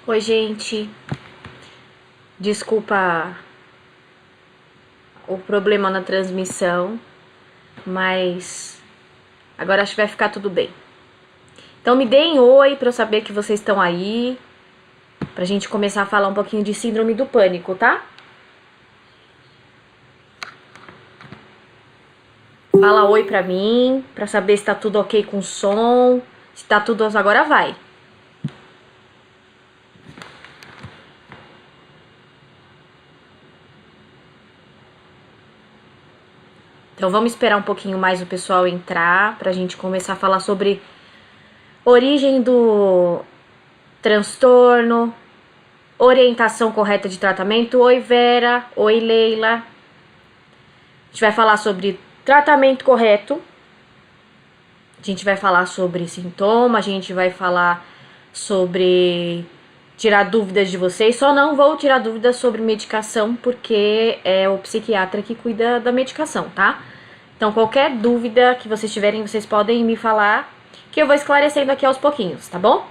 Oi, gente. Desculpa o problema na transmissão, mas agora acho que vai ficar tudo bem. Então me deem oi pra eu saber que vocês estão aí, pra gente começar a falar um pouquinho de síndrome do pânico, tá? Fala oi pra mim, pra saber se tá tudo ok com o som, se tá tudo... Agora vai. Então vamos esperar um pouquinho mais o pessoal entrar pra gente começar a falar sobre origem do transtorno, orientação correta de tratamento. Oi, Vera. Oi, Leila. A gente vai falar sobre tratamento correto. A gente vai falar sobre sintoma, a gente vai falar sobre tirar dúvidas de vocês. Só não vou tirar dúvidas sobre medicação, porque é o psiquiatra que cuida da medicação, tá? Então, qualquer dúvida que vocês tiverem, vocês podem me falar, que eu vou esclarecendo aqui aos pouquinhos, tá bom?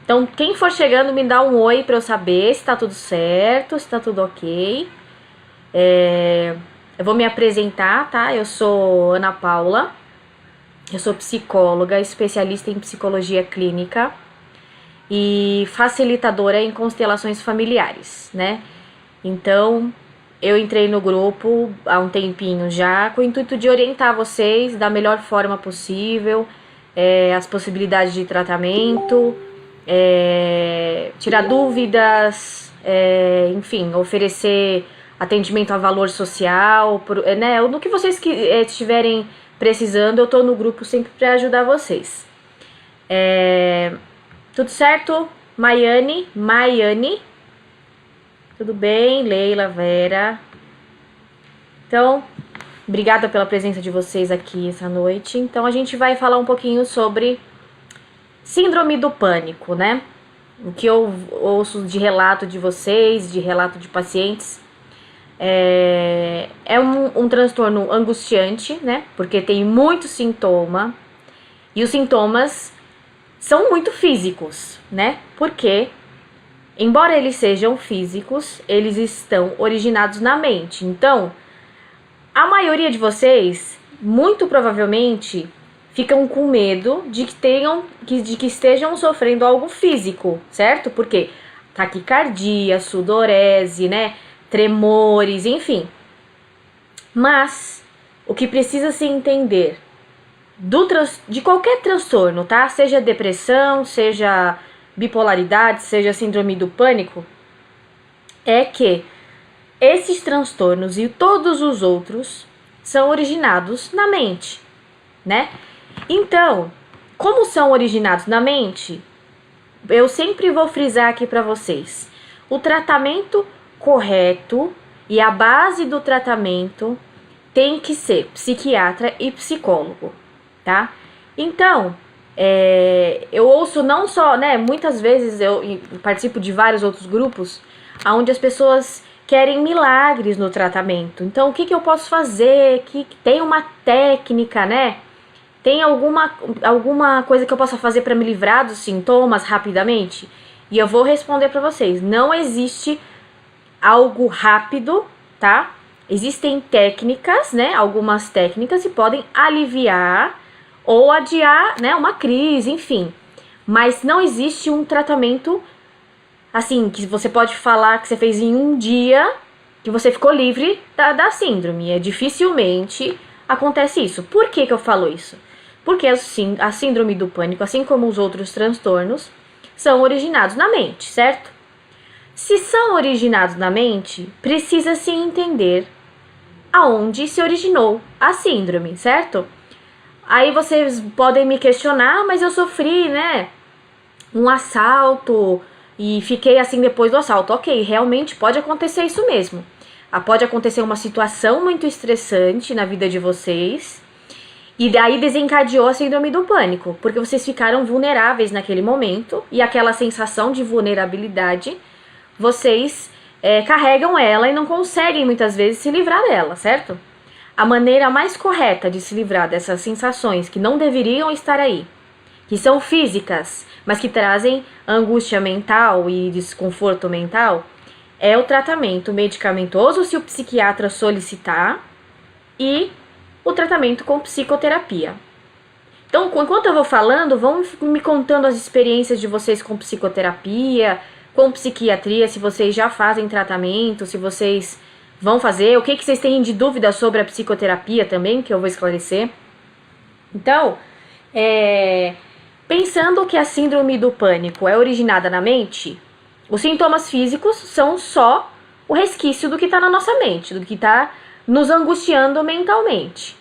Então, quem for chegando, me dá um oi pra eu saber se tá tudo certo, se tá tudo ok. Eu vou me apresentar, tá? Eu sou Ana Paula, eu sou psicóloga, especialista em psicologia clínica e facilitadora em constelações familiares, né? Então, eu entrei no grupo há um tempinho já, com o intuito de orientar vocês da melhor forma possível, as possibilidades de tratamento, tirar dúvidas, enfim, oferecer atendimento a valor social, né? No que vocês estiverem precisando, eu tô no grupo sempre para ajudar vocês. Tudo certo? Maiane? Tudo bem? Leila, Vera. Então, obrigada pela presença de vocês aqui essa noite. Então, a gente vai falar um pouquinho sobre síndrome do pânico, né? O que eu ouço de relato de vocês, de relato de pacientes. É um transtorno angustiante, né? Porque tem muito sintoma. E os sintomas são muito físicos, né? Porque, embora eles sejam físicos, eles estão originados na mente. Então, a maioria de vocês, muito provavelmente, ficam com medo de que estejam sofrendo algo físico, certo? Porque taquicardia, sudorese, né? Tremores, enfim. Mas o que precisa se entender de qualquer transtorno, tá? Seja depressão, seja bipolaridade, seja síndrome do pânico, é que esses transtornos e todos os outros são originados na mente, né? Então, como são originados na mente, eu sempre vou frisar aqui para vocês. O tratamento correto e a base do tratamento tem que ser psiquiatra e psicólogo, tá? Então, eu ouço não só, né, muitas vezes eu participo de vários outros grupos onde as pessoas querem milagres no tratamento. Então, o que eu posso fazer? Que tem uma técnica, né? Tem alguma coisa que eu possa fazer para me livrar dos sintomas rapidamente? E eu vou responder para vocês. Não existe algo rápido, tá? Existem técnicas, né? Algumas técnicas que podem aliviar ou adiar, né? Uma crise, enfim. Mas não existe um tratamento, assim, que você pode falar que você fez em um dia, que você ficou livre da síndrome. Dificilmente acontece isso. Por que eu falo isso? Porque a síndrome do pânico, assim como os outros transtornos, são originados na mente, certo? Se são originados na mente, precisa-se entender aonde se originou a síndrome, certo? Aí vocês podem me questionar, mas eu sofri, né, um assalto e fiquei assim depois do assalto. Ok, realmente pode acontecer isso mesmo. Pode acontecer uma situação muito estressante na vida de vocês e daí desencadeou a síndrome do pânico, porque vocês ficaram vulneráveis naquele momento e aquela sensação de vulnerabilidade vocês carregam ela e não conseguem muitas vezes se livrar dela, certo? A maneira mais correta de se livrar dessas sensações que não deveriam estar aí, que são físicas, mas que trazem angústia mental e desconforto mental, é o tratamento medicamentoso, se o psiquiatra solicitar, e o tratamento com psicoterapia. Então, enquanto eu vou falando, vão me contando as experiências de vocês com psicoterapia, com psiquiatria, se vocês já fazem tratamento, se vocês vão fazer, o que vocês têm de dúvida sobre a psicoterapia também, que eu vou esclarecer. Então, pensando que a síndrome do pânico é originada na mente, os sintomas físicos são só o resquício do que está na nossa mente, do que está nos angustiando mentalmente.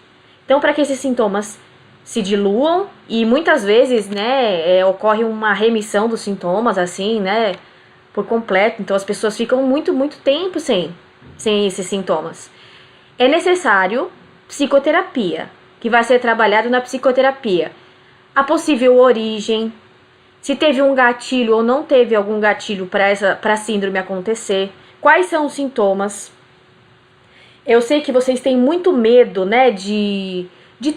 Então, para que esses sintomas se diluam e muitas vezes, né, ocorre uma remissão dos sintomas, assim, né, por completo. Então, as pessoas ficam muito tempo sem esses sintomas. É necessário psicoterapia, que vai ser trabalhado na psicoterapia. A possível origem, se teve um gatilho ou não teve algum gatilho para a síndrome acontecer, quais são os sintomas. Eu sei que vocês têm muito medo, né, de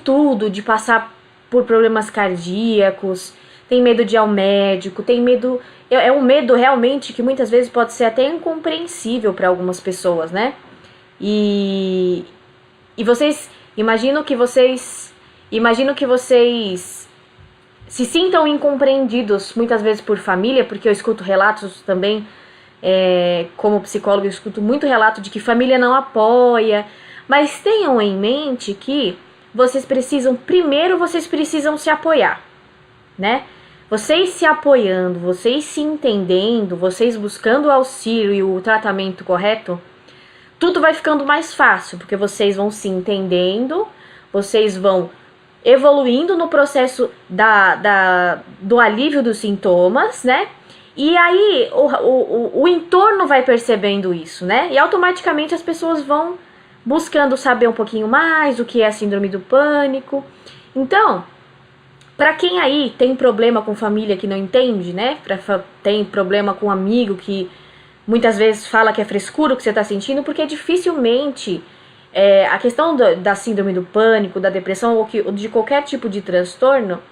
tudo, de passar por problemas cardíacos, tem medo de ir ao médico, tem medo... É um medo realmente que muitas vezes pode ser até incompreensível para algumas pessoas, né? E vocês... Imagino que vocês se sintam incompreendidos muitas vezes por família, porque eu escuto relatos também, como psicólogo, eu escuto muito relato de que família não apoia, mas tenham em mente que vocês precisam se apoiar, né? Vocês se apoiando, vocês se entendendo, vocês buscando o auxílio e o tratamento correto, tudo vai ficando mais fácil, porque vocês vão se entendendo, vocês vão evoluindo no processo do alívio dos sintomas, né? E aí o entorno vai percebendo isso, né? E automaticamente as pessoas vão buscando saber um pouquinho mais o que é a síndrome do pânico. Então, para quem aí tem problema com família que não entende, né? Tem problema com amigo que muitas vezes fala que é frescura o que você está sentindo, porque dificilmente a questão da síndrome do pânico, da depressão ou de qualquer tipo de transtorno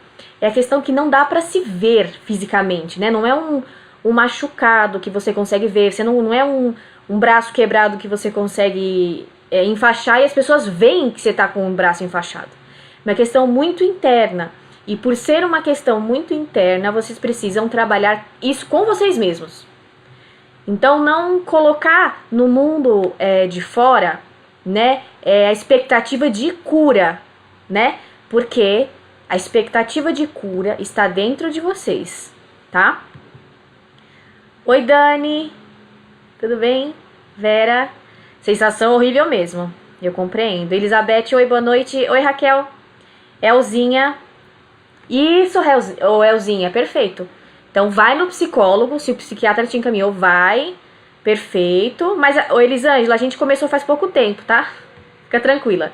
é a questão que não dá para se ver fisicamente, né? Não é um machucado que você consegue ver, você não é um braço quebrado que você consegue enfaixar e as pessoas veem que você está com o braço enfaixado. É uma questão muito interna. E por ser uma questão muito interna, vocês precisam trabalhar isso com vocês mesmos. Então, não colocar no mundo de fora, né, a expectativa de cura, né? Porque a expectativa de cura está dentro de vocês, tá? Oi, Dani. Tudo bem? Vera? Sensação horrível mesmo. Eu compreendo. Elizabeth, oi, boa noite. Oi, Raquel. Elzinha. Isso, Elzinha, perfeito. Então, vai no psicólogo, se o psiquiatra te encaminhou, vai, perfeito. Mas, Elisângela, a gente começou faz pouco tempo, tá? Fica tranquila.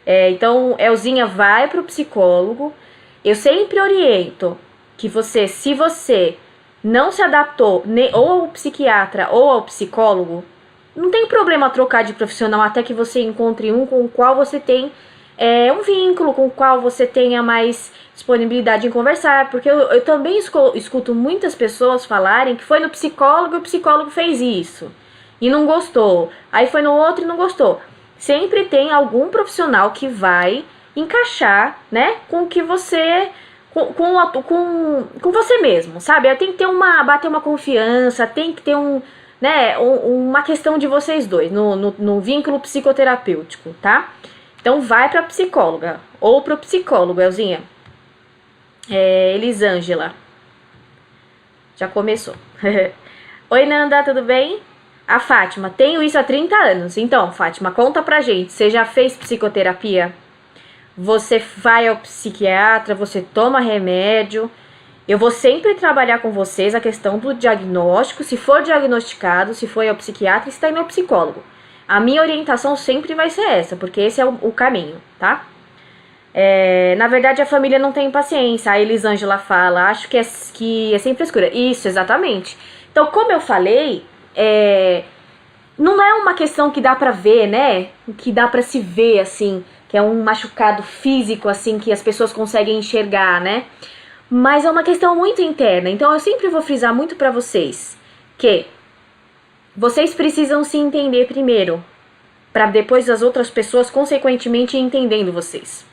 Então, Elzinha, vai pro psicólogo. Eu sempre oriento que se você não se adaptou ou ao psiquiatra ou ao psicólogo, não tem problema trocar de profissional até que você encontre um com o qual você tem um vínculo, com o qual você tenha mais disponibilidade em conversar, porque eu também escuto muitas pessoas falarem que foi no psicólogo e o psicólogo fez isso e não gostou, aí foi no outro e não gostou. Sempre tem algum profissional que vai encaixar, né, com o que você, com você mesmo, sabe? Tem que ter bater uma confiança, tem que ter uma questão de vocês dois no vínculo psicoterapêutico, tá? Então vai pra psicóloga ou pro psicólogo, Elzinha. Elisângela. Já começou. Oi, Nanda, tudo bem? A Fátima, tenho isso há 30 anos. Então, Fátima, conta pra gente. Você já fez psicoterapia? Você vai ao psiquiatra, você toma remédio. Eu vou sempre trabalhar com vocês a questão do diagnóstico. Se for diagnosticado, se for ao psiquiatra, está indo ao psicólogo. A minha orientação sempre vai ser essa, porque esse é o caminho, tá? Na verdade, a família não tem paciência. A Elisângela fala, acho que é sem frescura. Isso, exatamente. Então, como eu falei, não é uma questão que dá pra ver, né? Que dá pra se ver, assim, que é um machucado físico, assim, que as pessoas conseguem enxergar, né? Mas é uma questão muito interna. Então eu sempre vou frisar muito pra vocês que vocês precisam se entender primeiro, pra depois as outras pessoas consequentemente entendendo vocês.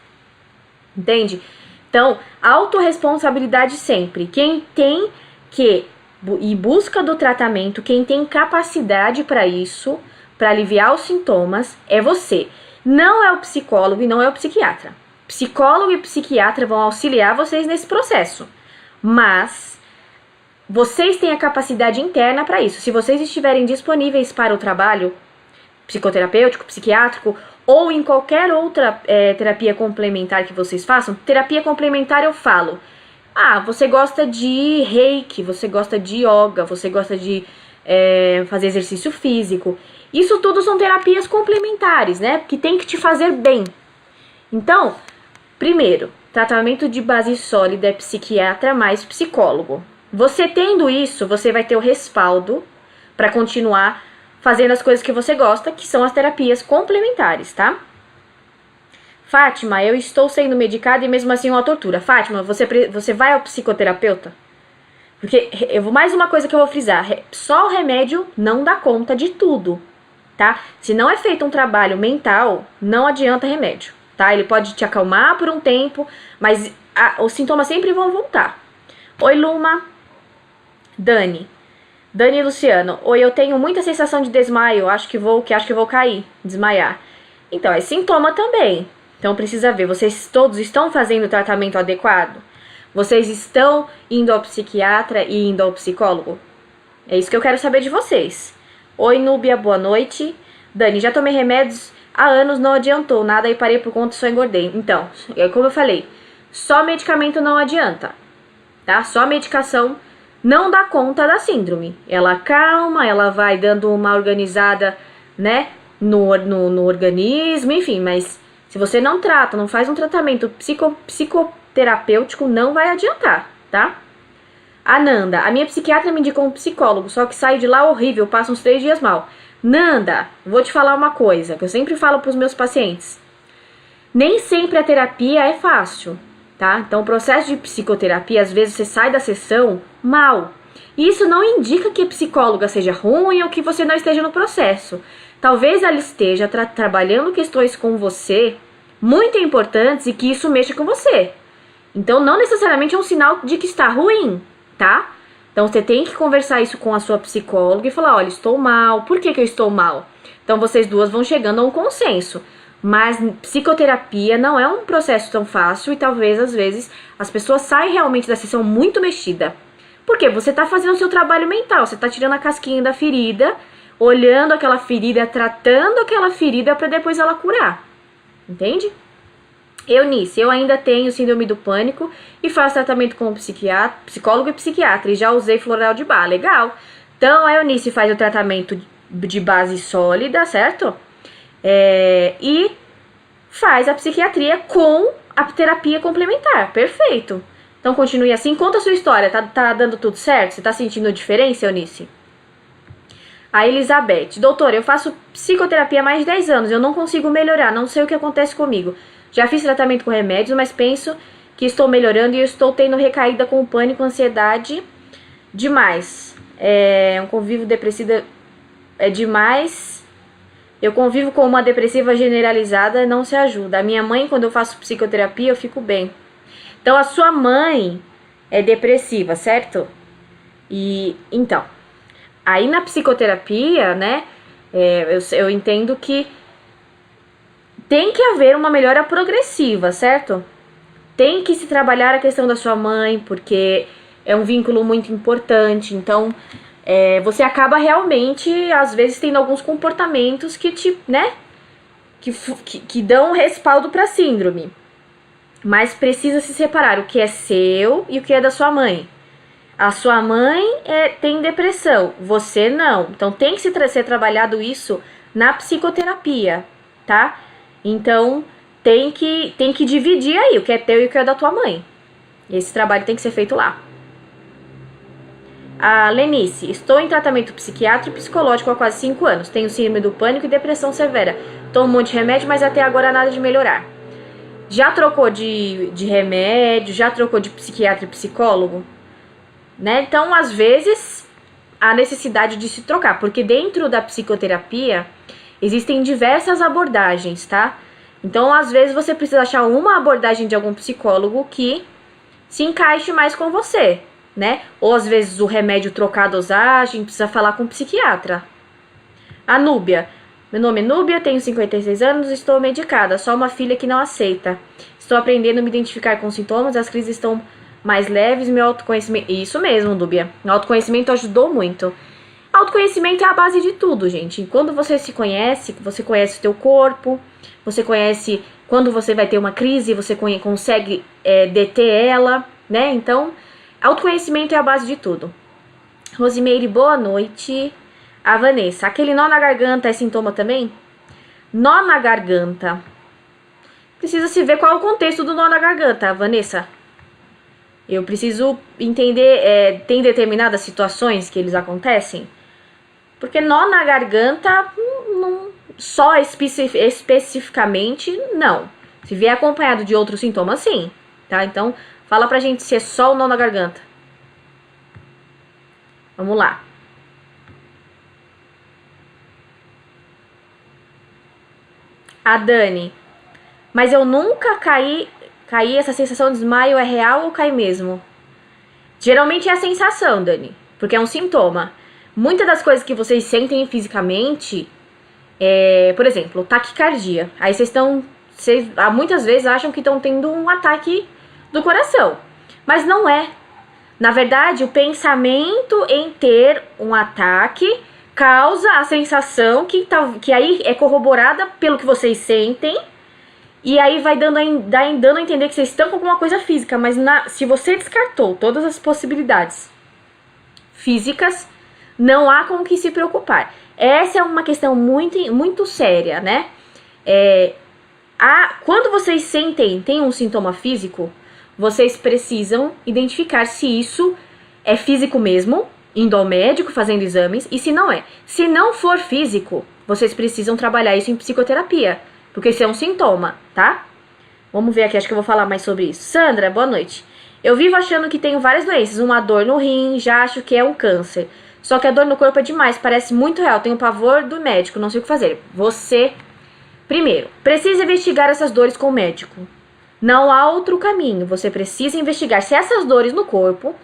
Entende? Então, autorresponsabilidade sempre. Quem tem que ir busca do tratamento, quem tem capacidade para isso, para aliviar os sintomas, é você. Não é o psicólogo e não é o psiquiatra. Psicólogo e psiquiatra vão auxiliar vocês nesse processo, mas vocês têm a capacidade interna para isso. Se vocês estiverem disponíveis para o trabalho psicoterapêutico, psiquiátrico ou em qualquer outra terapia complementar que vocês façam, terapia complementar eu falo, você gosta de reiki, você gosta de yoga, você gosta de fazer exercício físico. Isso tudo são terapias complementares, né? Que tem que te fazer bem. Então, primeiro, tratamento de base sólida é psiquiatra mais psicólogo. Você tendo isso, você vai ter o respaldo para continuar fazendo as coisas que você gosta, que são as terapias complementares, tá? Fátima, eu estou sendo medicada e mesmo assim uma tortura. Fátima, você vai ao psicoterapeuta? Porque, mais uma coisa que eu vou frisar, só o remédio não dá conta de tudo, tá? Se não é feito um trabalho mental, não adianta remédio, tá? Ele pode te acalmar por um tempo, mas os sintomas sempre vão voltar. Oi, Luma. Dani e Luciano. Oi, eu tenho muita sensação de desmaio, acho que vou cair, desmaiar. Então, é sintoma também. Então, precisa ver, vocês todos estão fazendo o tratamento adequado? Vocês estão indo ao psiquiatra e indo ao psicólogo? É isso que eu quero saber de vocês. Oi, Núbia, boa noite. Dani, já tomei remédios há anos, não adiantou nada e parei por conta e só engordei. Então, como eu falei, só medicamento não adianta, tá? Só medicação não dá conta da síndrome. Ela calma, ela vai dando uma organizada, né, no organismo, enfim, mas se você não trata, não faz um tratamento psicoterapêutico, não vai adiantar, tá? Nanda, a minha psiquiatra me indicou um psicólogo, só que saio de lá horrível, passo uns 3 dias mal. Nanda, vou te falar uma coisa, que eu sempre falo pros meus pacientes. Nem sempre a terapia é fácil, tá? Então, o processo de psicoterapia, às vezes você sai da sessão mal. E isso não indica que a psicóloga seja ruim ou que você não esteja no processo. Talvez ela esteja trabalhando questões com você muito importantes e que isso mexa com você. Então, não necessariamente é um sinal de que está ruim, tá? Então, você tem que conversar isso com a sua psicóloga e falar, olha, estou mal, por que eu estou mal? Então, vocês duas vão chegando a um consenso. Mas psicoterapia não é um processo tão fácil e talvez, às vezes, as pessoas saem realmente da sessão muito mexida. Porque você está fazendo o seu trabalho mental, você está tirando a casquinha da ferida, olhando aquela ferida, tratando aquela ferida para depois ela curar. Entende? Eunice, eu ainda tenho síndrome do pânico e faço tratamento com psicólogo e psiquiatra e já usei floral de bar. Legal. Então, a Eunice faz o tratamento de base sólida, certo? E faz a psiquiatria com a terapia complementar. Perfeito. Então, continue assim. Conta a sua história. Tá dando tudo certo? Você tá sentindo diferença, Eunice? A Elizabeth. Doutora, eu faço psicoterapia há mais de 10 anos. Eu não consigo melhorar. Não sei o que acontece comigo. Já fiz tratamento com remédios, mas penso que estou melhorando e eu estou tendo recaída com pânico, ansiedade demais. Um convívio depressivo é demais. Eu convivo com uma depressiva generalizada e não se ajuda. A minha mãe, quando eu faço psicoterapia, eu fico bem. Então, a sua mãe é depressiva, certo? E, então, aí na psicoterapia, né, eu entendo que tem que haver uma melhora progressiva, certo? Tem que se trabalhar a questão da sua mãe, porque é um vínculo muito importante. Então, você acaba realmente, às vezes, tendo alguns comportamentos que te, né, que dão respaldo para a síndrome. Mas precisa se separar o que é seu e o que é da sua mãe. A sua mãe tem depressão, você não. Então tem que ser trabalhado isso na psicoterapia, tá? Então tem que dividir aí o que é teu e o que é da tua mãe. Esse trabalho tem que ser feito lá. A Lenice, estou em tratamento psiquiátrico e psicológico há quase 5 anos. Tenho síndrome do pânico e depressão severa. Tomo um monte de remédio, mas até agora nada de melhorar. Já trocou de remédio, já trocou de psiquiatra e psicólogo? Né? Então, às vezes, há necessidade de se trocar, porque dentro da psicoterapia existem diversas abordagens, tá? Então, às vezes, você precisa achar uma abordagem de algum psicólogo que se encaixe mais com você, né? Ou, às vezes, o remédio trocar a dosagem, precisa falar com o psiquiatra. A Núbia. Meu nome é Núbia, tenho 56 anos, estou medicada, só uma filha que não aceita. Estou aprendendo a me identificar com sintomas, as crises estão mais leves, meu autoconhecimento... Isso mesmo, Núbia. O autoconhecimento ajudou muito. Autoconhecimento é a base de tudo, gente. Quando você se conhece, você conhece o teu corpo, você conhece quando você vai ter uma crise, você consegue deter ela, né? Então, autoconhecimento é a base de tudo. Rosimeire, boa noite. A Vanessa, aquele nó na garganta é sintoma também? Nó na garganta. Precisa se ver qual é o contexto do nó na garganta, Vanessa. Eu preciso entender, tem determinadas situações que eles acontecem? Porque nó na garganta, não, só especificamente, não. Se vier acompanhado de outros sintomas, sim. Tá? Então, fala pra gente se é só o nó na garganta. Vamos lá. A Dani, mas eu nunca caí, essa sensação de desmaio é real ou cai mesmo? Geralmente é a sensação, Dani, porque é um sintoma. Muitas das coisas que vocês sentem fisicamente, por exemplo, taquicardia. Aí vocês muitas vezes acham que estão tendo um ataque do coração, mas não é. Na verdade, o pensamento em ter um ataque causa a sensação que aí é corroborada pelo que vocês sentem, e aí vai dando a entender que vocês estão com alguma coisa física, mas se você descartou todas as possibilidades físicas, não há com o que se preocupar. Essa é uma questão muito, muito séria, né? Quando vocês tem um sintoma físico, vocês precisam identificar se isso é físico mesmo, indo ao médico, fazendo exames, e se não é. Se não for físico, vocês precisam trabalhar isso em psicoterapia, porque isso é um sintoma, tá? Vamos ver aqui, acho que eu vou falar mais sobre isso. Sandra, boa noite. Eu vivo achando que tenho várias doenças, uma dor no rim, já acho que é um câncer. Só que a dor no corpo é demais, parece muito real, tenho pavor do médico, não sei o que fazer. Você, primeiro, precisa investigar essas dores com o médico. Não há outro caminho, você precisa investigar se essas dores no corpo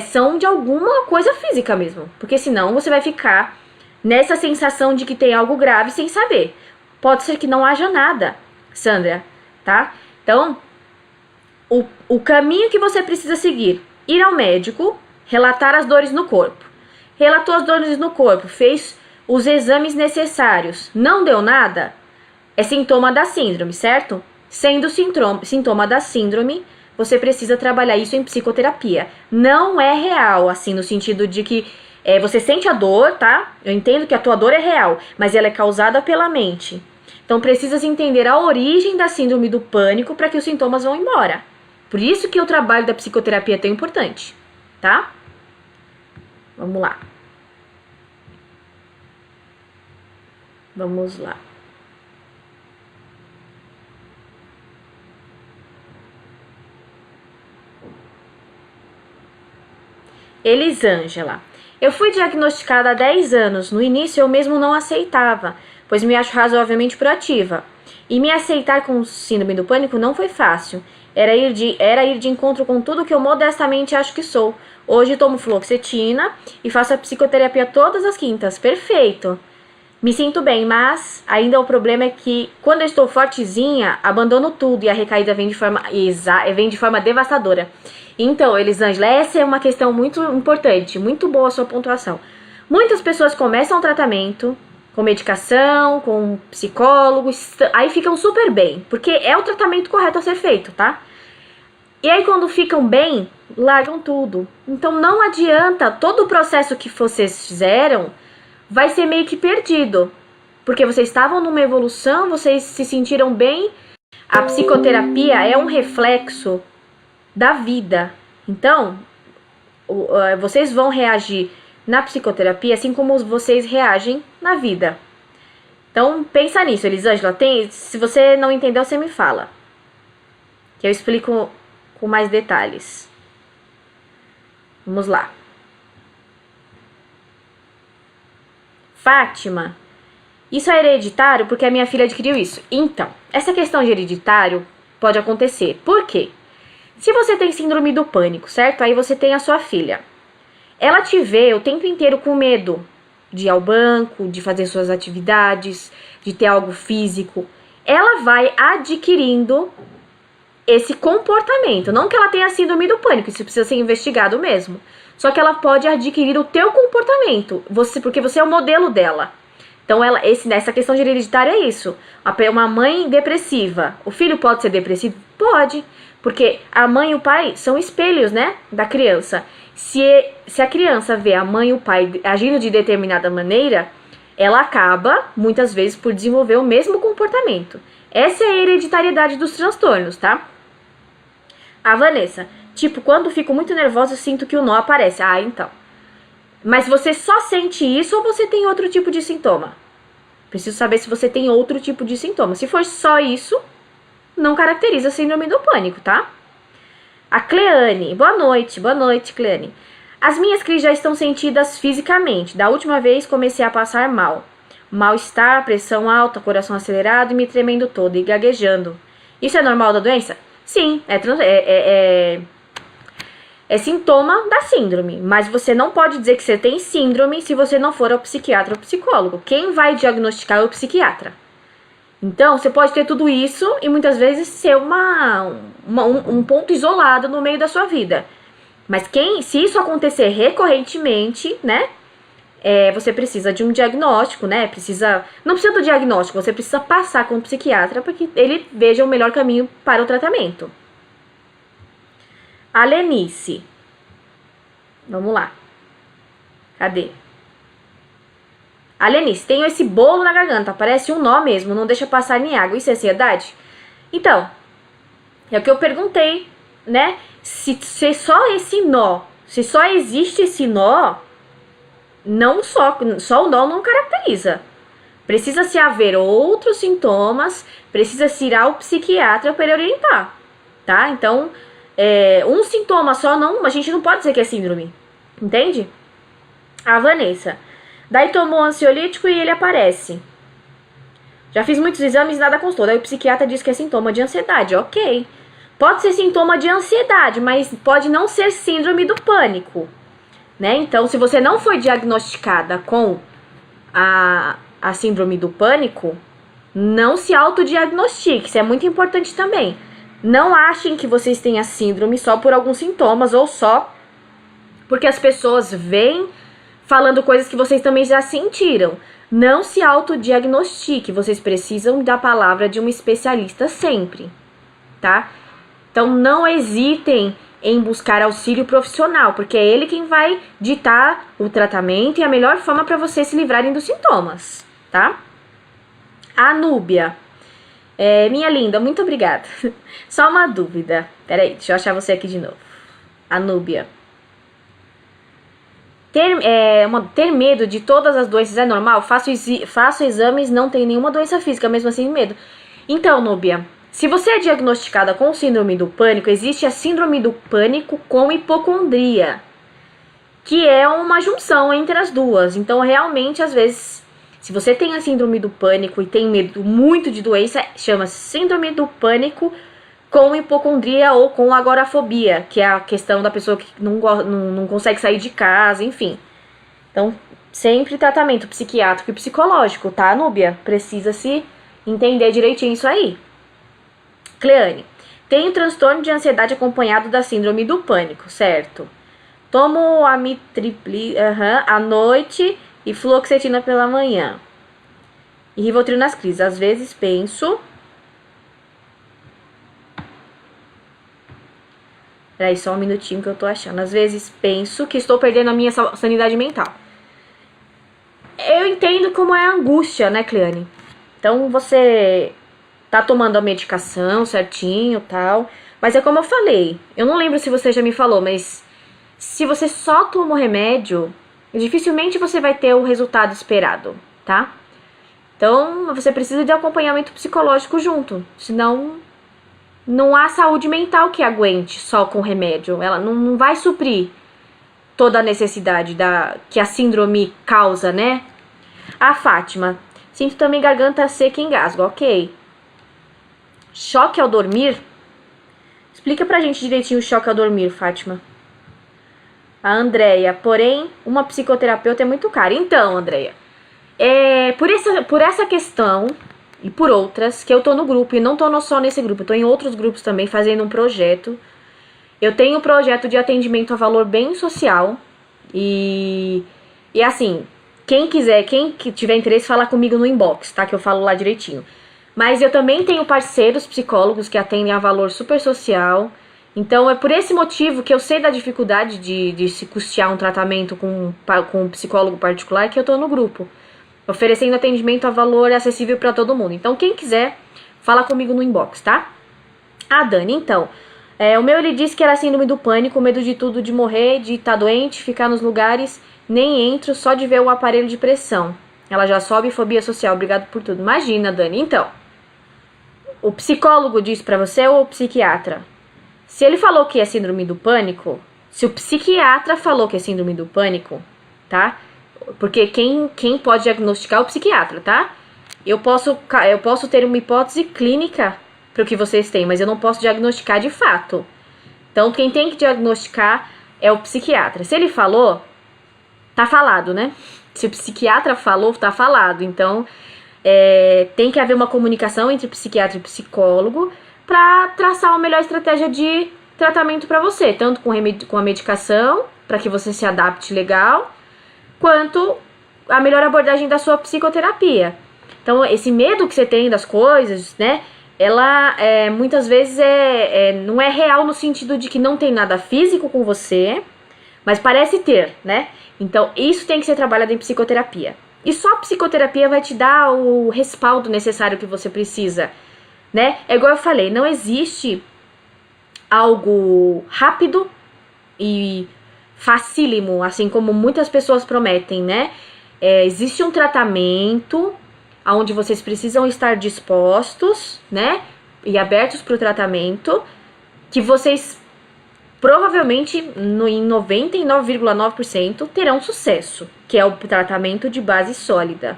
são de alguma coisa física mesmo, porque senão você vai ficar nessa sensação de que tem algo grave sem saber. Pode ser que não haja nada, Sandra, tá? Então, o caminho que você precisa seguir, ir ao médico, relatar as dores no corpo. Relatou as dores no corpo, fez os exames necessários, não deu nada, é sintoma da síndrome, certo? Sendo sintoma da síndrome, você precisa trabalhar isso em psicoterapia. Não é real, assim, no sentido de que você sente a dor, tá? Eu entendo que a tua dor é real, mas ela é causada pela mente. Então, precisa se entender a origem da síndrome do pânico para que os sintomas vão embora. Por isso que o trabalho da psicoterapia é tão importante, tá? Vamos lá. Vamos lá. Elisângela. Eu fui diagnosticada há 10 anos. No início eu mesmo não aceitava, pois me acho razoavelmente proativa. E me aceitar com síndrome do pânico não foi fácil. Era ir de encontro com tudo que eu modestamente acho que sou. Hoje tomo fluoxetina e faço a psicoterapia todas as quintas. Perfeito. Me sinto bem, mas ainda o problema é que quando eu estou fortezinha, abandono tudo e a recaída vem de forma devastadora. Então, Elisângela, essa é uma questão muito importante, muito boa a sua pontuação. Muitas pessoas começam o tratamento com medicação, com psicólogos, aí ficam super bem, porque é o tratamento correto a ser feito, tá? E aí quando ficam bem, largam tudo. Então não adianta, todo o processo que vocês fizeram vai ser meio que perdido, porque vocês estavam numa evolução, vocês se sentiram bem. A psicoterapia é um reflexo da vida. Então, vocês vão reagir na psicoterapia assim como vocês reagem na vida. Então, pensa nisso, Elisângela. Se você não entendeu, você me fala, que eu explico com mais detalhes. Vamos lá. Fátima, isso é hereditário porque a minha filha adquiriu isso. Então, essa questão de hereditário pode acontecer. Por quê? Se você tem síndrome do pânico, certo? Aí você tem a sua filha. Ela te vê o tempo inteiro com medo de ir ao banco, de fazer suas atividades, de ter algo físico. Ela vai adquirindo esse comportamento. Não que ela tenha síndrome do pânico, isso precisa ser investigado mesmo. Só que ela pode adquirir o teu comportamento, porque você é o modelo dela. Então, essa questão de hereditário é isso. Uma mãe depressiva, o filho pode ser depressivo? Pode, porque a mãe e o pai são espelhos, né, da criança. Se a criança vê a mãe e o pai agindo de determinada maneira, ela acaba, muitas vezes, por desenvolver o mesmo comportamento. Essa é a hereditariedade dos transtornos, tá? A Vanessa, tipo, quando fico muito nervosa, eu sinto que o nó aparece. Ah, então. Mas você só sente isso ou você tem outro tipo de sintoma? Preciso saber se você tem outro tipo de sintoma. Se for só isso, não caracteriza síndrome do pânico, tá? A Cleane, boa noite, Cleane. As minhas crises já estão sentidas fisicamente. Da última vez comecei a passar mal. Mal-estar, pressão alta, coração acelerado e me tremendo todo e gaguejando. Isso é normal da doença? Sim, é sintoma da síndrome, mas você não pode dizer que você tem síndrome se você não for ao psiquiatra ou psicólogo. Quem vai diagnosticar é o psiquiatra. Então, você pode ter tudo isso e muitas vezes ser um ponto isolado no meio da sua vida. Mas se isso acontecer recorrentemente, né, você precisa de um diagnóstico, né, não precisa do diagnóstico, você precisa passar com o psiquiatra para que ele veja o melhor caminho para o tratamento. A Lenice. Vamos lá. Cadê? A Lenice, tenho esse bolo na garganta, parece um nó mesmo, não deixa passar nem água. Isso é ansiedade? Então, é o que eu perguntei, né? Se só esse nó, se só existe esse nó, não só o nó não caracteriza. Precisa se haver outros sintomas, precisa se ir ao psiquiatra para ele orientar, tá? Então, um sintoma só, a gente não pode dizer que é síndrome, entende? A Vanessa, daí tomou ansiolítico e ele aparece. Já fiz muitos exames e nada constou, daí o psiquiatra diz que é sintoma de ansiedade, ok. Pode ser sintoma de ansiedade, mas pode não ser síndrome do pânico, né? Então, se você não foi diagnosticada com a síndrome do pânico, não se autodiagnostique, isso é muito importante também. Não achem que vocês têm a síndrome só por alguns sintomas ou só porque as pessoas vêm falando coisas que vocês também já sentiram. Não se autodiagnostique, vocês precisam da palavra de um especialista sempre, tá? Então não hesitem em buscar auxílio profissional, porque é ele quem vai ditar o tratamento e a melhor forma para vocês se livrarem dos sintomas, tá? A Núbia. Minha linda, muito obrigada. Só uma dúvida. Peraí, deixa eu achar você aqui de novo. A Núbia. Ter medo de todas as doenças é normal? Faço exames, não tenho nenhuma doença física, mesmo assim medo. Então, Núbia, se você é diagnosticada com síndrome do pânico, existe a síndrome do pânico com hipocondria, que é uma junção entre as duas. Então, realmente, às vezes, se você tem a síndrome do pânico e tem medo muito de doença, chama-se síndrome do pânico com hipocondria ou com agorafobia, que é a questão da pessoa que não consegue sair de casa, enfim. Então, sempre tratamento psiquiátrico e psicológico, tá, Núbia? Precisa se entender direitinho isso aí. Cleane, tenho transtorno de ansiedade acompanhado da síndrome do pânico, certo? Tomo amitriptilina à noite e fluoxetina pela manhã. E Rivotril nas crises. Às vezes penso... Peraí, só um minutinho que eu tô achando. Às vezes penso que estou perdendo a minha sanidade mental. Eu entendo como é a angústia, né, Cleane? Então, você tá tomando a medicação certinho e tal. Mas é como eu falei. Eu não lembro se você já me falou, mas Se você só toma o remédio, dificilmente você vai ter o resultado esperado, tá? Então, você precisa de acompanhamento psicológico junto, senão não há saúde mental que aguente só com remédio. Ela não vai suprir toda a necessidade que a síndrome causa, né? A Fátima, sinto também garganta seca e engasgo, ok. Choque ao dormir? Explica pra gente direitinho o choque ao dormir, Fátima. A Andréia, porém, uma psicoterapeuta é muito cara. Então, Andréia, por essa questão e por outras, que eu tô no grupo, e não tô só nesse grupo, eu tô em outros grupos também, fazendo um projeto. Eu tenho um projeto de atendimento a valor bem social, e assim, quem que tiver interesse, fala comigo no inbox, tá? Que eu falo lá direitinho. Mas eu também tenho parceiros psicólogos que atendem a valor super social. Então, é por esse motivo que eu sei da dificuldade de se custear um tratamento com um psicólogo particular, que eu tô no grupo, oferecendo atendimento a valor acessível para todo mundo. Então, quem quiser, fala comigo no inbox, tá? A Dani, então, o meu ele disse que era síndrome do pânico, medo de tudo, de morrer, de estar doente, ficar nos lugares, nem entro, só de ver o aparelho de pressão. Ela já sobe, fobia social, obrigado por tudo. Imagina, Dani, então, o psicólogo disse pra você ou o psiquiatra? Se ele falou que é síndrome do pânico, se o psiquiatra falou que é síndrome do pânico, tá? Porque quem pode diagnosticar é o psiquiatra, tá? Eu posso ter uma hipótese clínica para o que vocês têm, mas eu não posso diagnosticar de fato. Então, quem tem que diagnosticar é o psiquiatra. Se ele falou, tá falado, né? Se o psiquiatra falou, tá falado. Então, tem que haver uma comunicação entre psiquiatra e psicólogo para traçar uma melhor estratégia de tratamento para você, tanto com a medicação, para que você se adapte legal, quanto a melhor abordagem da sua psicoterapia. Então, esse medo que você tem das coisas, né, ela muitas vezes não é real no sentido de que não tem nada físico com você, mas parece ter, né? Então, isso tem que ser trabalhado em psicoterapia. E só a psicoterapia vai te dar o respaldo necessário que você precisa, né? É igual eu falei, não existe algo rápido e facílimo, assim como muitas pessoas prometem, né? Existe um tratamento onde vocês precisam estar dispostos, né? E abertos para o tratamento, que vocês provavelmente em 99,9% terão sucesso, que é o tratamento de base sólida.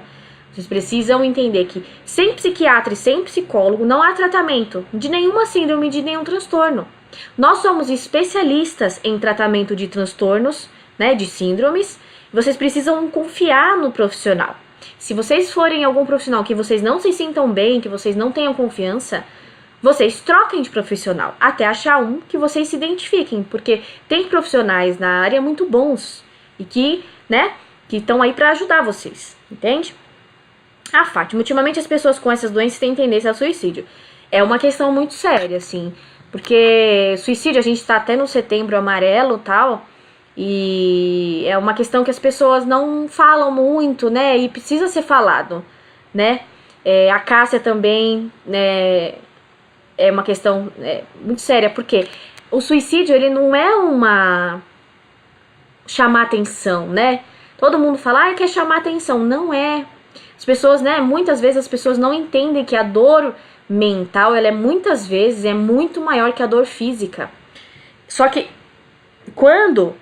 Vocês precisam entender que sem psiquiatra e sem psicólogo não há tratamento de nenhuma síndrome, de nenhum transtorno. Nós somos especialistas em tratamento de transtornos, né, de síndromes. Vocês precisam confiar no profissional. Se vocês forem algum profissional que vocês não se sintam bem, que vocês não tenham confiança, vocês troquem de profissional, até achar um que vocês se identifiquem, porque tem profissionais na área muito bons e que, né, que estão aí para ajudar vocês, entende? A Fátima, ultimamente as pessoas com essas doenças têm tendência ao suicídio. É uma questão muito séria, assim, porque suicídio, a gente tá até no setembro amarelo e tal, e é uma questão que as pessoas não falam muito, né, e precisa ser falado, né? A Cássia também, né, é uma questão muito séria, porque o suicídio, ele não é uma chamar atenção, né? Todo mundo fala, quer chamar atenção. Não é. As pessoas, né, muitas vezes as pessoas não entendem que a dor mental, ela muitas vezes é muito maior que a dor física. Só que quando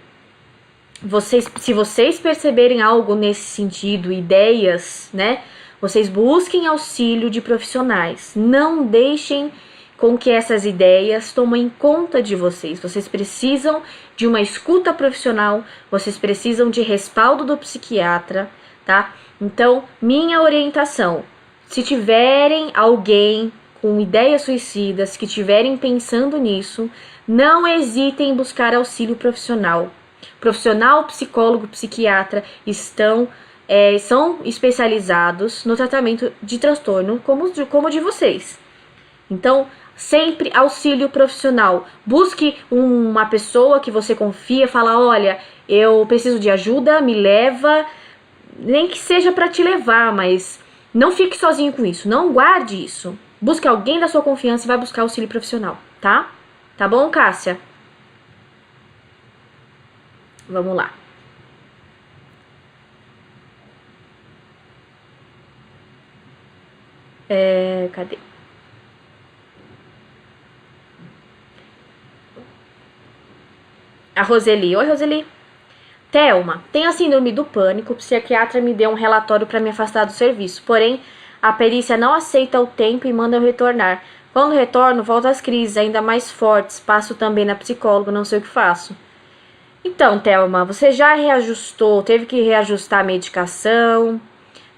se vocês perceberem algo nesse sentido, ideias, né, vocês busquem auxílio de profissionais. Não deixem com que essas ideias tomem conta de vocês. Vocês precisam de uma escuta profissional, vocês precisam de respaldo do psiquiatra, tá? Então, minha orientação, se tiverem alguém com ideias suicidas, que estiverem pensando nisso, não hesitem em buscar auxílio profissional. Profissional, psicólogo, psiquiatra são especializados no tratamento de transtorno como o de vocês. Então, sempre auxílio profissional. Busque uma pessoa que você confia, fala, olha, eu preciso de ajuda, me leva, nem que seja para te levar, mas não fique sozinho com isso, não guarde isso. Busque alguém da sua confiança e vai buscar auxílio profissional, tá? Tá bom, Cássia? Vamos lá. Cadê? A Roseli. Oi, Roseli. Thelma, tenho a síndrome do pânico. O psiquiatra me deu um relatório para me afastar do serviço. Porém, a perícia não aceita o tempo e manda eu retornar. Quando retorno, volto às crises ainda mais fortes. Passo também na psicóloga, não sei o que faço. Então, Thelma, você já reajustou, teve que reajustar a medicação?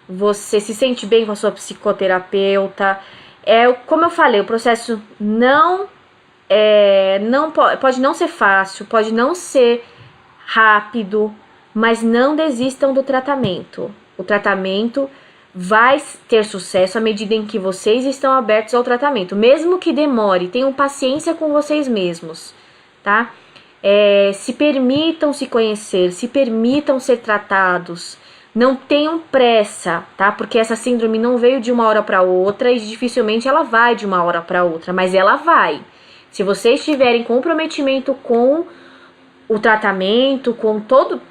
Você se sente bem com a sua psicoterapeuta? Como eu falei, o processo pode não ser fácil, pode não ser rápido, mas não desistam do tratamento. O tratamento vai ter sucesso à medida em que vocês estão abertos ao tratamento, mesmo que demore. Tenham paciência com vocês mesmos, tá? Se permitam se conhecer, se permitam ser tratados. Não tenham pressa, tá? Porque essa síndrome não veio de uma hora para outra e dificilmente ela vai de uma hora para outra, mas ela vai. Se vocês tiverem comprometimento com o tratamento, com todo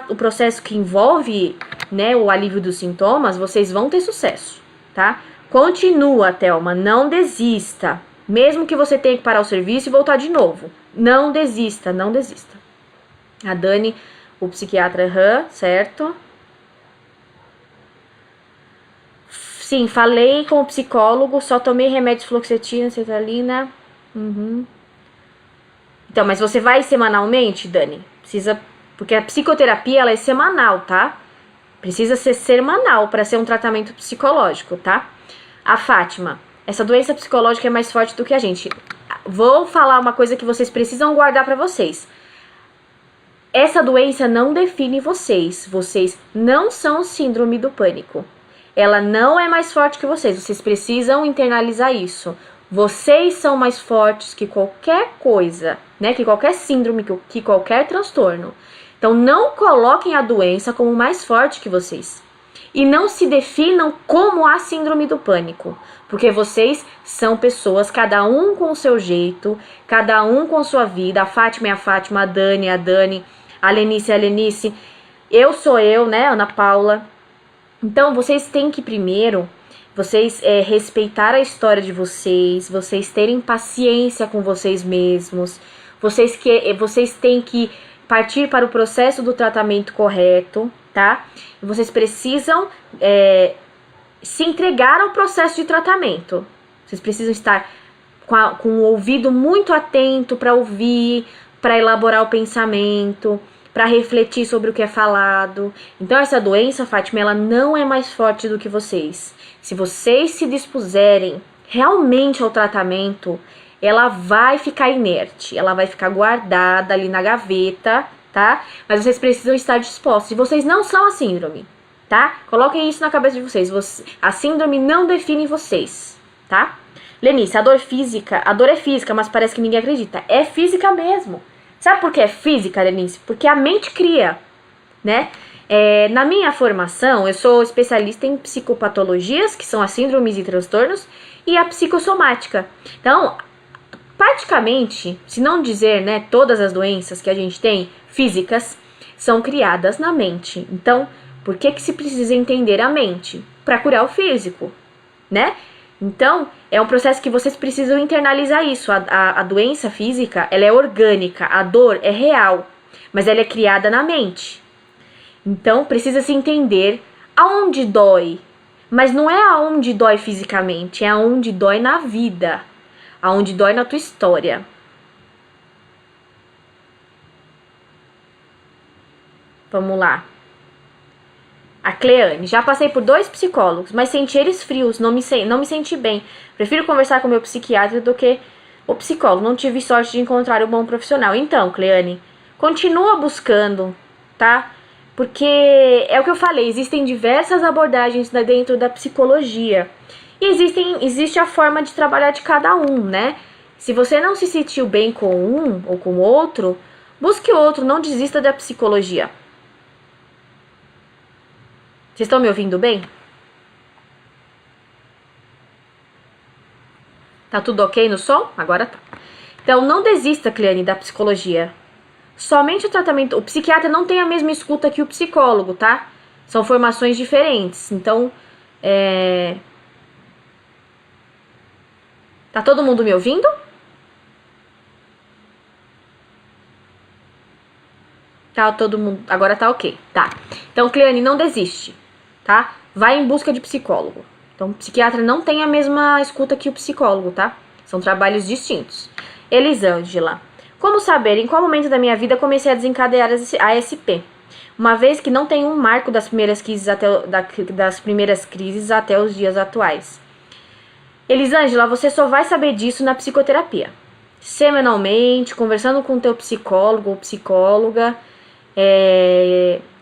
o processo que envolve, né, o alívio dos sintomas, vocês vão ter sucesso, tá? Continua, Thelma, não desista. Mesmo que você tenha que parar o serviço e voltar de novo. Não desista, não desista. A Dani, o psiquiatra, certo? Sim, falei com o psicólogo, só tomei remédios fluoxetina, sertralina. Então, mas você vai semanalmente, Dani? Precisa, porque a psicoterapia, ela é semanal, tá? Precisa ser semanal para ser um tratamento psicológico, tá? A Fátima, essa doença psicológica é mais forte do que a gente. Vou falar uma coisa que vocês precisam guardar para vocês. Essa doença não define vocês. Vocês não são síndrome do pânico. Ela não é mais forte que vocês. Vocês precisam internalizar isso. Vocês são mais fortes que qualquer coisa, né? Que qualquer síndrome, que qualquer transtorno. Então, não coloquem a doença como mais forte que vocês. E não se definam como a síndrome do pânico. Porque vocês são pessoas, cada um com o seu jeito, cada um com sua vida. A Fátima é a Fátima, a Dani é a Dani, a Lenice é a Lenice. Eu sou eu, né, Ana Paula. Então, vocês têm que primeiro, respeitar a história de vocês, vocês terem paciência com vocês mesmos, vocês têm que partir para o processo do tratamento correto, tá? Vocês precisam se entregar ao processo de tratamento. Vocês precisam estar com o ouvido muito atento para ouvir, para elaborar o pensamento, para refletir sobre o que é falado. Então, essa doença, Fátima, ela não é mais forte do que vocês. Se vocês se dispuserem realmente ao tratamento, ela vai ficar inerte, ela vai ficar guardada ali na gaveta, tá? Mas vocês precisam estar dispostos. E vocês não são a síndrome, tá? Coloquem isso na cabeça de vocês. A síndrome não define vocês, tá? Lenice, a dor é física, mas parece que ninguém acredita. É física mesmo. Sabe por que é física, Lenice? Porque a mente cria, né? Na minha formação, eu sou especialista em psicopatologias, que são as síndromes e transtornos, e a psicossomática. Então, praticamente, se não dizer, né, todas as doenças que a gente tem, físicas, são criadas na mente. Então, por que se precisa entender a mente? Para curar o físico, né? Então, é um processo que vocês precisam internalizar isso. A doença física, ela é orgânica, a dor é real, mas ela é criada na mente. Então, precisa se entender aonde dói. Mas não é aonde dói fisicamente, é aonde dói na vida, aonde dói na tua história. Vamos lá. A Cleane, já passei por 2 psicólogos, mas senti eles frios, não me senti bem. Prefiro conversar com meu psiquiatra do que o psicólogo. Não tive sorte de encontrar um bom profissional. Então, Cleane, continua buscando, tá? Porque é o que eu falei, existem diversas abordagens dentro da psicologia. E existe a forma de trabalhar de cada um, né? Se você não se sentiu bem com um ou com outro, busque outro, não desista da psicologia. Vocês estão me ouvindo bem? Tá tudo ok no som? Agora tá. Então, não desista, Cleane, da psicologia. Somente o tratamento... O psiquiatra não tem a mesma escuta que o psicólogo, tá? São formações diferentes. Então, Tá todo mundo me ouvindo? Tá todo mundo... Agora tá ok. Tá. Então, Cleane, não desiste, tá? Vai em busca de psicólogo. Então, o psiquiatra não tem a mesma escuta que o psicólogo, tá? São trabalhos distintos. Elisângela. Como saber em qual momento da minha vida comecei a desencadear a ASP? Uma vez que não tem um marco das primeiras crises até os dias atuais. Elisângela, você só vai saber disso na psicoterapia. Semanalmente, conversando com o teu psicólogo ou psicóloga,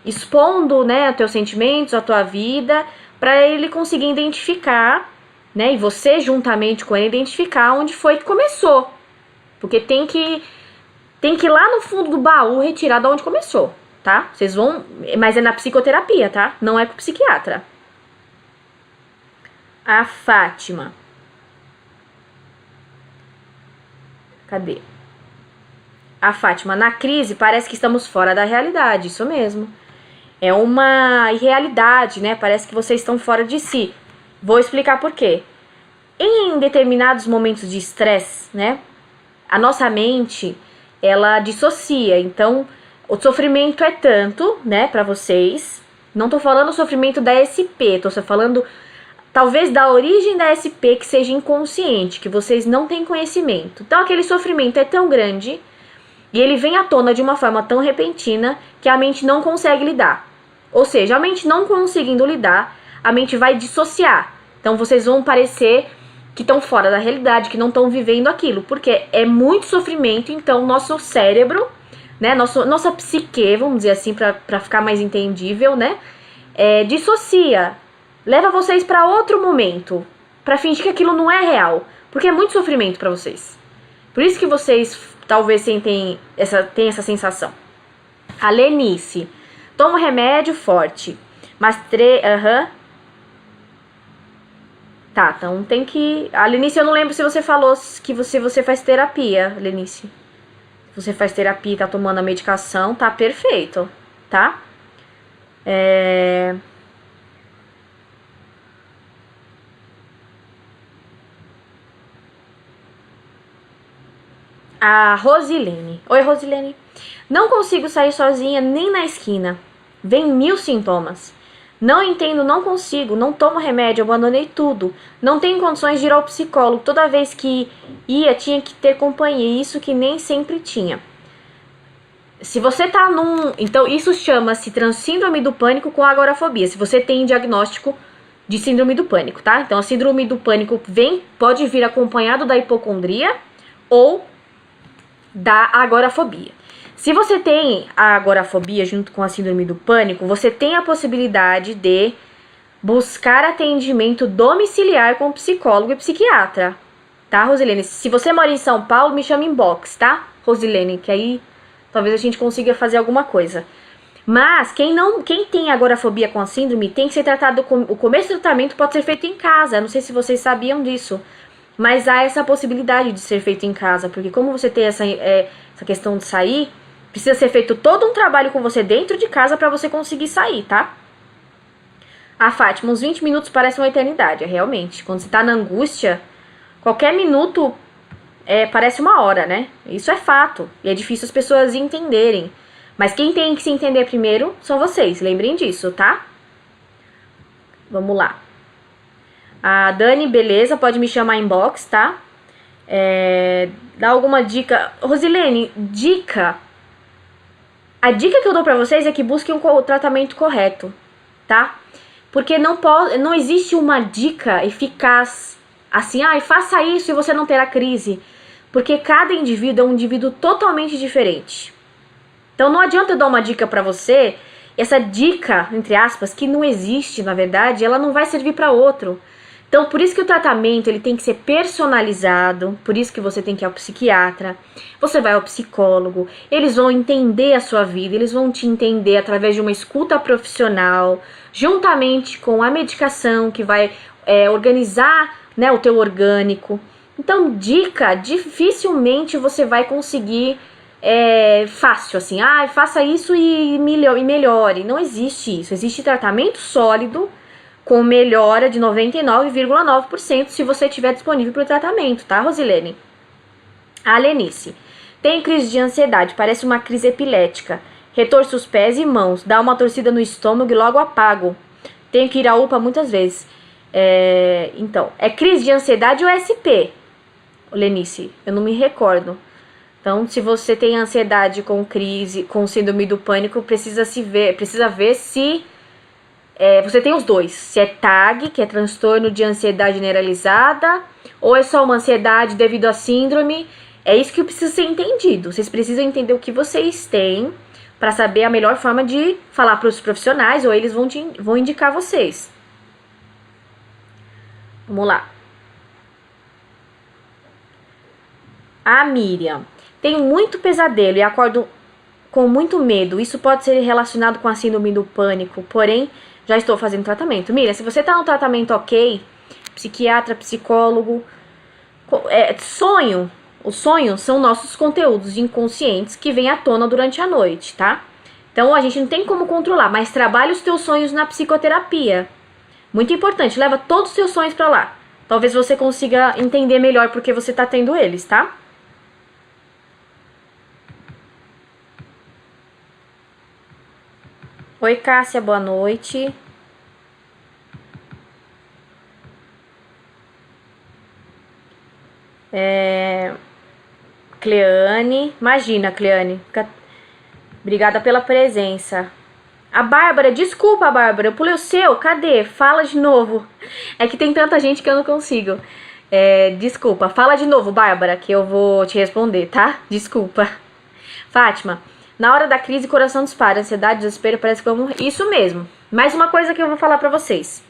expondo, né, os teus sentimentos, a tua vida, para ele conseguir identificar, né, e você juntamente com ele identificar onde foi que começou. Porque tem que ir lá no fundo do baú retirar de onde começou, tá? Vocês vão... Mas é na psicoterapia, tá? Não é com o psiquiatra. A Fátima. Cadê? A Fátima. Na crise parece que estamos fora da realidade. Isso mesmo. É uma irrealidade, né? Parece que vocês estão fora de si. Vou explicar por quê. Em determinados momentos de estresse, né? A nossa mente... ela dissocia, então o sofrimento é tanto, né, pra vocês, não tô falando o sofrimento da SP, tô só falando talvez da origem da SP que seja inconsciente, que vocês não têm conhecimento. Então aquele sofrimento é tão grande e ele vem à tona de uma forma tão repentina que a mente não consegue lidar. Ou seja, a mente não conseguindo lidar, a mente vai dissociar. Então vocês vão parecer que estão fora da realidade, que não estão vivendo aquilo, porque é muito sofrimento, então nosso cérebro, né, nossa psique, vamos dizer assim, para ficar mais entendível, né, dissocia, leva vocês para outro momento, para fingir que aquilo não é real, porque é muito sofrimento para vocês. Por isso que vocês talvez têm essa sensação. A Lenice, toma remédio forte, mas Tá, então tem que... A Lenice, eu não lembro se você falou que você faz terapia, Lenice. Você faz terapia e tá tomando a medicação, tá perfeito, tá? A Rosilene. Oi, Rosilene. Não consigo sair sozinha nem na esquina. Vem 1000 sintomas. Não entendo, não consigo, não tomo remédio, abandonei tudo. Não tenho condições de ir ao psicólogo. Toda vez que ia, tinha que ter companhia. Isso que nem sempre tinha. Se você tá Então, isso chama-se síndrome do pânico com agorafobia. Se você tem diagnóstico de síndrome do pânico, tá? Então, a síndrome do pânico pode vir acompanhado da hipocondria ou da agorafobia. Se você tem a agorafobia junto com a síndrome do pânico, você tem a possibilidade de buscar atendimento domiciliar com psicólogo e psiquiatra, tá, Rosilene? Se você mora em São Paulo, me chama inbox, tá, Rosilene? Que aí talvez a gente consiga fazer alguma coisa. Mas quem tem agorafobia com a síndrome tem que ser tratado o começo do tratamento pode ser feito em casa. Não sei se vocês sabiam disso, mas há essa possibilidade de ser feito em casa, porque como você tem essa questão de sair, precisa ser feito todo um trabalho com você dentro de casa para você conseguir sair, tá? A Fátima, uns 20 minutos parece uma eternidade, realmente. Quando você tá na angústia, qualquer minuto parece uma hora, né? Isso é fato. E é difícil as pessoas entenderem. Mas quem tem que se entender primeiro são vocês, lembrem disso, tá? Vamos lá. A Dani, beleza, pode me chamar inbox, tá? Dá alguma dica. Rosilene, dica... A dica que eu dou pra vocês é que busquem o tratamento correto, tá? Porque não existe uma dica eficaz, assim, faça isso e você não terá crise. Porque cada indivíduo é um indivíduo totalmente diferente. Então não adianta eu dar uma dica pra você, essa dica, entre aspas, que não existe, na verdade, ela não vai servir pra outro. Então, por isso que o tratamento ele tem que ser personalizado, por isso que você tem que ir ao psiquiatra, você vai ao psicólogo, eles vão entender a sua vida, eles vão te entender através de uma escuta profissional, juntamente com a medicação que vai organizar, né, o teu orgânico. Então, dica, dificilmente você vai conseguir fácil, assim, faça isso e melhore. Não existe isso. Existe tratamento sólido com melhora de 99,9% se você estiver disponível para o tratamento, tá, Rosilene? A Lenice. Tem crise de ansiedade, parece uma crise epilética. Retorço os pés e mãos, dá uma torcida no estômago e logo apago. Tenho que ir à UPA muitas vezes. Então, é crise de ansiedade ou SP? Lenice, eu não me recordo. Então, se você tem ansiedade com crise, com síndrome do pânico, precisa ver se você tem os dois. Se é TAG, que é transtorno de ansiedade generalizada, ou é só uma ansiedade devido à síndrome. É isso que precisa ser entendido. Vocês precisam entender o que vocês têm para saber a melhor forma de falar para os profissionais, ou eles vão indicar vocês. Vamos lá. A Miriam. Tenho muito pesadelo e acordo com muito medo. Isso pode ser relacionado com a síndrome do pânico, porém, já estou fazendo tratamento. Miriam, se você está no tratamento ok, psiquiatra, psicólogo, sonho. Os sonhos são nossos conteúdos inconscientes que vêm à tona durante a noite, tá? Então, a gente não tem como controlar, mas trabalhe os teus sonhos na psicoterapia. Muito importante, leva todos os seus sonhos pra lá. Talvez você consiga entender melhor porque você tá tendo eles, tá? Oi, Cássia, boa noite. Cleane, imagina, Cleane. Obrigada pela presença. A Bárbara, desculpa, Bárbara, eu pulei o seu, cadê? Fala de novo. É que tem tanta gente que eu não consigo. Desculpa, fala de novo, Bárbara, que eu vou te responder, tá? Desculpa. Fátima, na hora da crise, coração dispara, ansiedade, desespero, parece que eu vou morrer. Isso mesmo. Mais uma coisa que eu vou falar pra vocês.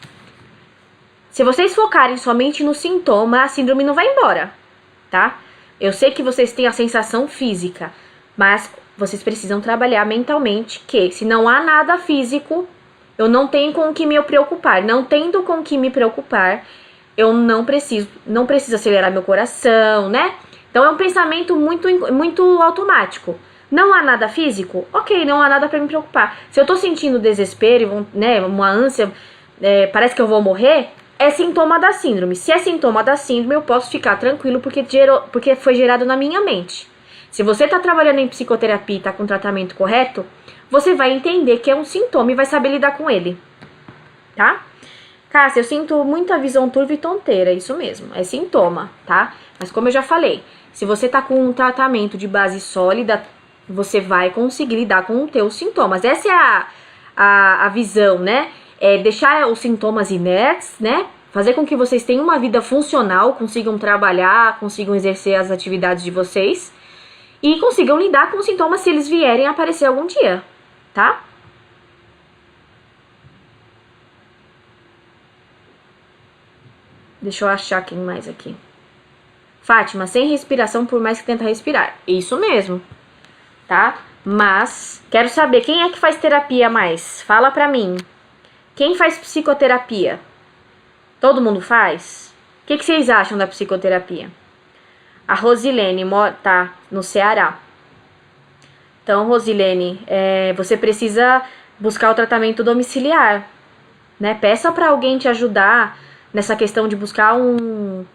Se vocês focarem somente no sintoma, a síndrome não vai embora, tá? Eu sei que vocês têm a sensação física, mas vocês precisam trabalhar mentalmente que se não há nada físico, eu não tenho com o que me preocupar. Não tendo com o que me preocupar, eu não preciso acelerar meu coração, né? Então é um pensamento muito automático. Não há nada físico? Ok, não há nada para me preocupar. Se eu tô sentindo desespero, né, uma ânsia, parece que eu vou morrer, é sintoma da síndrome. Se é sintoma da síndrome, eu posso ficar tranquilo porque foi gerado na minha mente. Se você tá trabalhando em psicoterapia e tá com o tratamento correto, você vai entender que é um sintoma e vai saber lidar com ele, tá? Cássia, eu sinto muita visão turva e tonteira, isso mesmo, é sintoma, tá? Mas como eu já falei, se você tá com um tratamento de base sólida, você vai conseguir lidar com os teus sintomas. Essa é a visão, né? Deixar os sintomas inertes, né? Fazer com que vocês tenham uma vida funcional, consigam trabalhar, consigam exercer as atividades de vocês e consigam lidar com os sintomas se eles vierem a aparecer algum dia, tá? Deixa eu achar quem mais aqui. Fátima, sem respiração por mais que tenta respirar. Isso mesmo, tá? Mas, quero saber, quem é que faz terapia mais? Fala pra mim. Quem faz psicoterapia? Todo mundo faz? O que vocês acham da psicoterapia? A Rosilene tá no Ceará. Então, Rosilene, você precisa buscar o tratamento domiciliar, né? Peça pra alguém te ajudar nessa questão de buscar um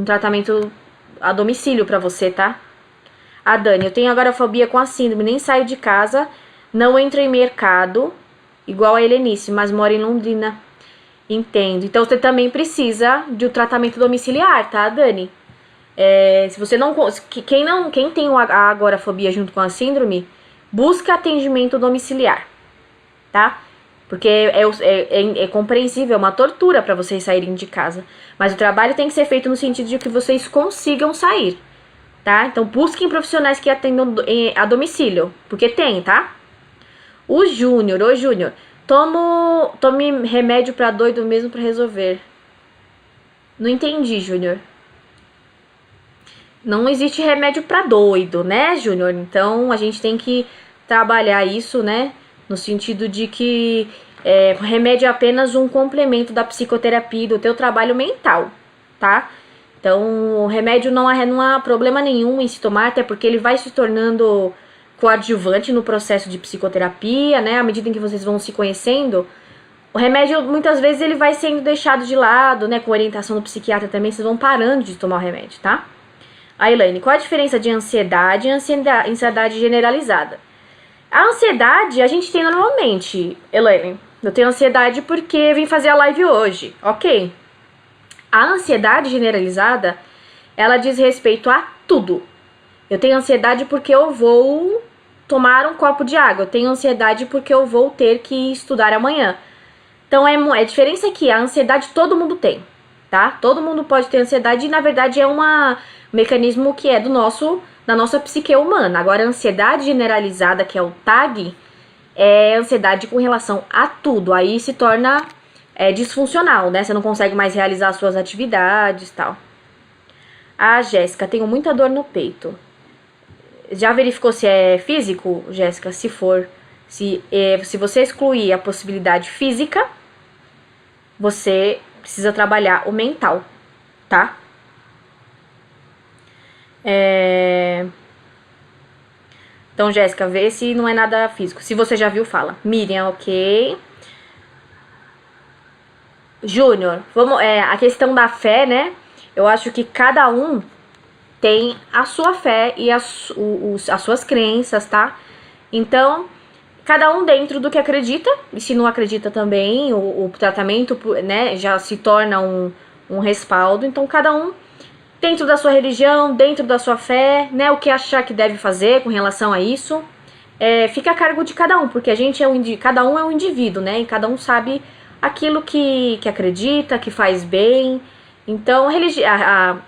tratamento a domicílio pra você, tá? A Dani, eu tenho agorafobia com a síndrome, nem saio de casa, não entro em mercado, igual a Helenice, mas moro em Londrina. Entendo. Então, você também precisa de um tratamento domiciliar, tá, Dani? Se você não... Quem tem a agorafobia junto com a síndrome, busca atendimento domiciliar, tá? Porque é compreensível, é uma tortura para vocês saírem de casa. Mas o trabalho tem que ser feito no sentido de que vocês consigam sair, tá? Então, busquem profissionais que atendam a domicílio, porque tem, tá? O Júnior, oi Júnior, tome remédio pra doido mesmo pra resolver. Não entendi, Júnior. Não existe remédio pra doido, né, Júnior? Então, a gente tem que trabalhar isso, né, no sentido de que remédio é apenas um complemento da psicoterapia e do teu trabalho mental, tá? Então, o remédio não há problema nenhum em se tomar, até porque ele vai se tornando coadjuvante no processo de psicoterapia, né? À medida em que vocês vão se conhecendo, o remédio, muitas vezes, ele vai sendo deixado de lado, né? Com orientação do psiquiatra também, vocês vão parando de tomar o remédio, tá? A Elaine, qual a diferença de ansiedade e ansiedade generalizada? A ansiedade a gente tem normalmente, Elaine. Eu tenho ansiedade porque vim fazer a live hoje, ok? A ansiedade generalizada, ela diz respeito a tudo. Eu tenho ansiedade porque eu vou tomar um copo de água. Eu tenho ansiedade porque eu vou ter que estudar amanhã. Então, a diferença é que a ansiedade todo mundo tem, tá? Todo mundo pode ter ansiedade e, na verdade, é um mecanismo que é da nossa psique humana. Agora, a ansiedade generalizada, que é o TAG, é ansiedade com relação a tudo. Aí se torna disfuncional, né? Você não consegue mais realizar as suas atividades e tal. Ah, Jéssica, tenho muita dor no peito. Já verificou se é físico, Jéssica? Se for, se você excluir a possibilidade física, você precisa trabalhar o mental, tá? Então, Jéssica, vê se não é nada físico. Se você já viu, fala. Miriam, ok. Júnior, vamos, a questão da fé, né? Eu acho que cada um tem a sua fé e as suas crenças, tá? Então, cada um dentro do que acredita, e se não acredita também, o tratamento, né, já se torna um respaldo. Então, cada um dentro da sua religião, dentro da sua fé, né, o que achar que deve fazer com relação a isso, fica a cargo de cada um, porque a gente cada um é um indivíduo, né, e cada um sabe aquilo que acredita, que faz bem. Então,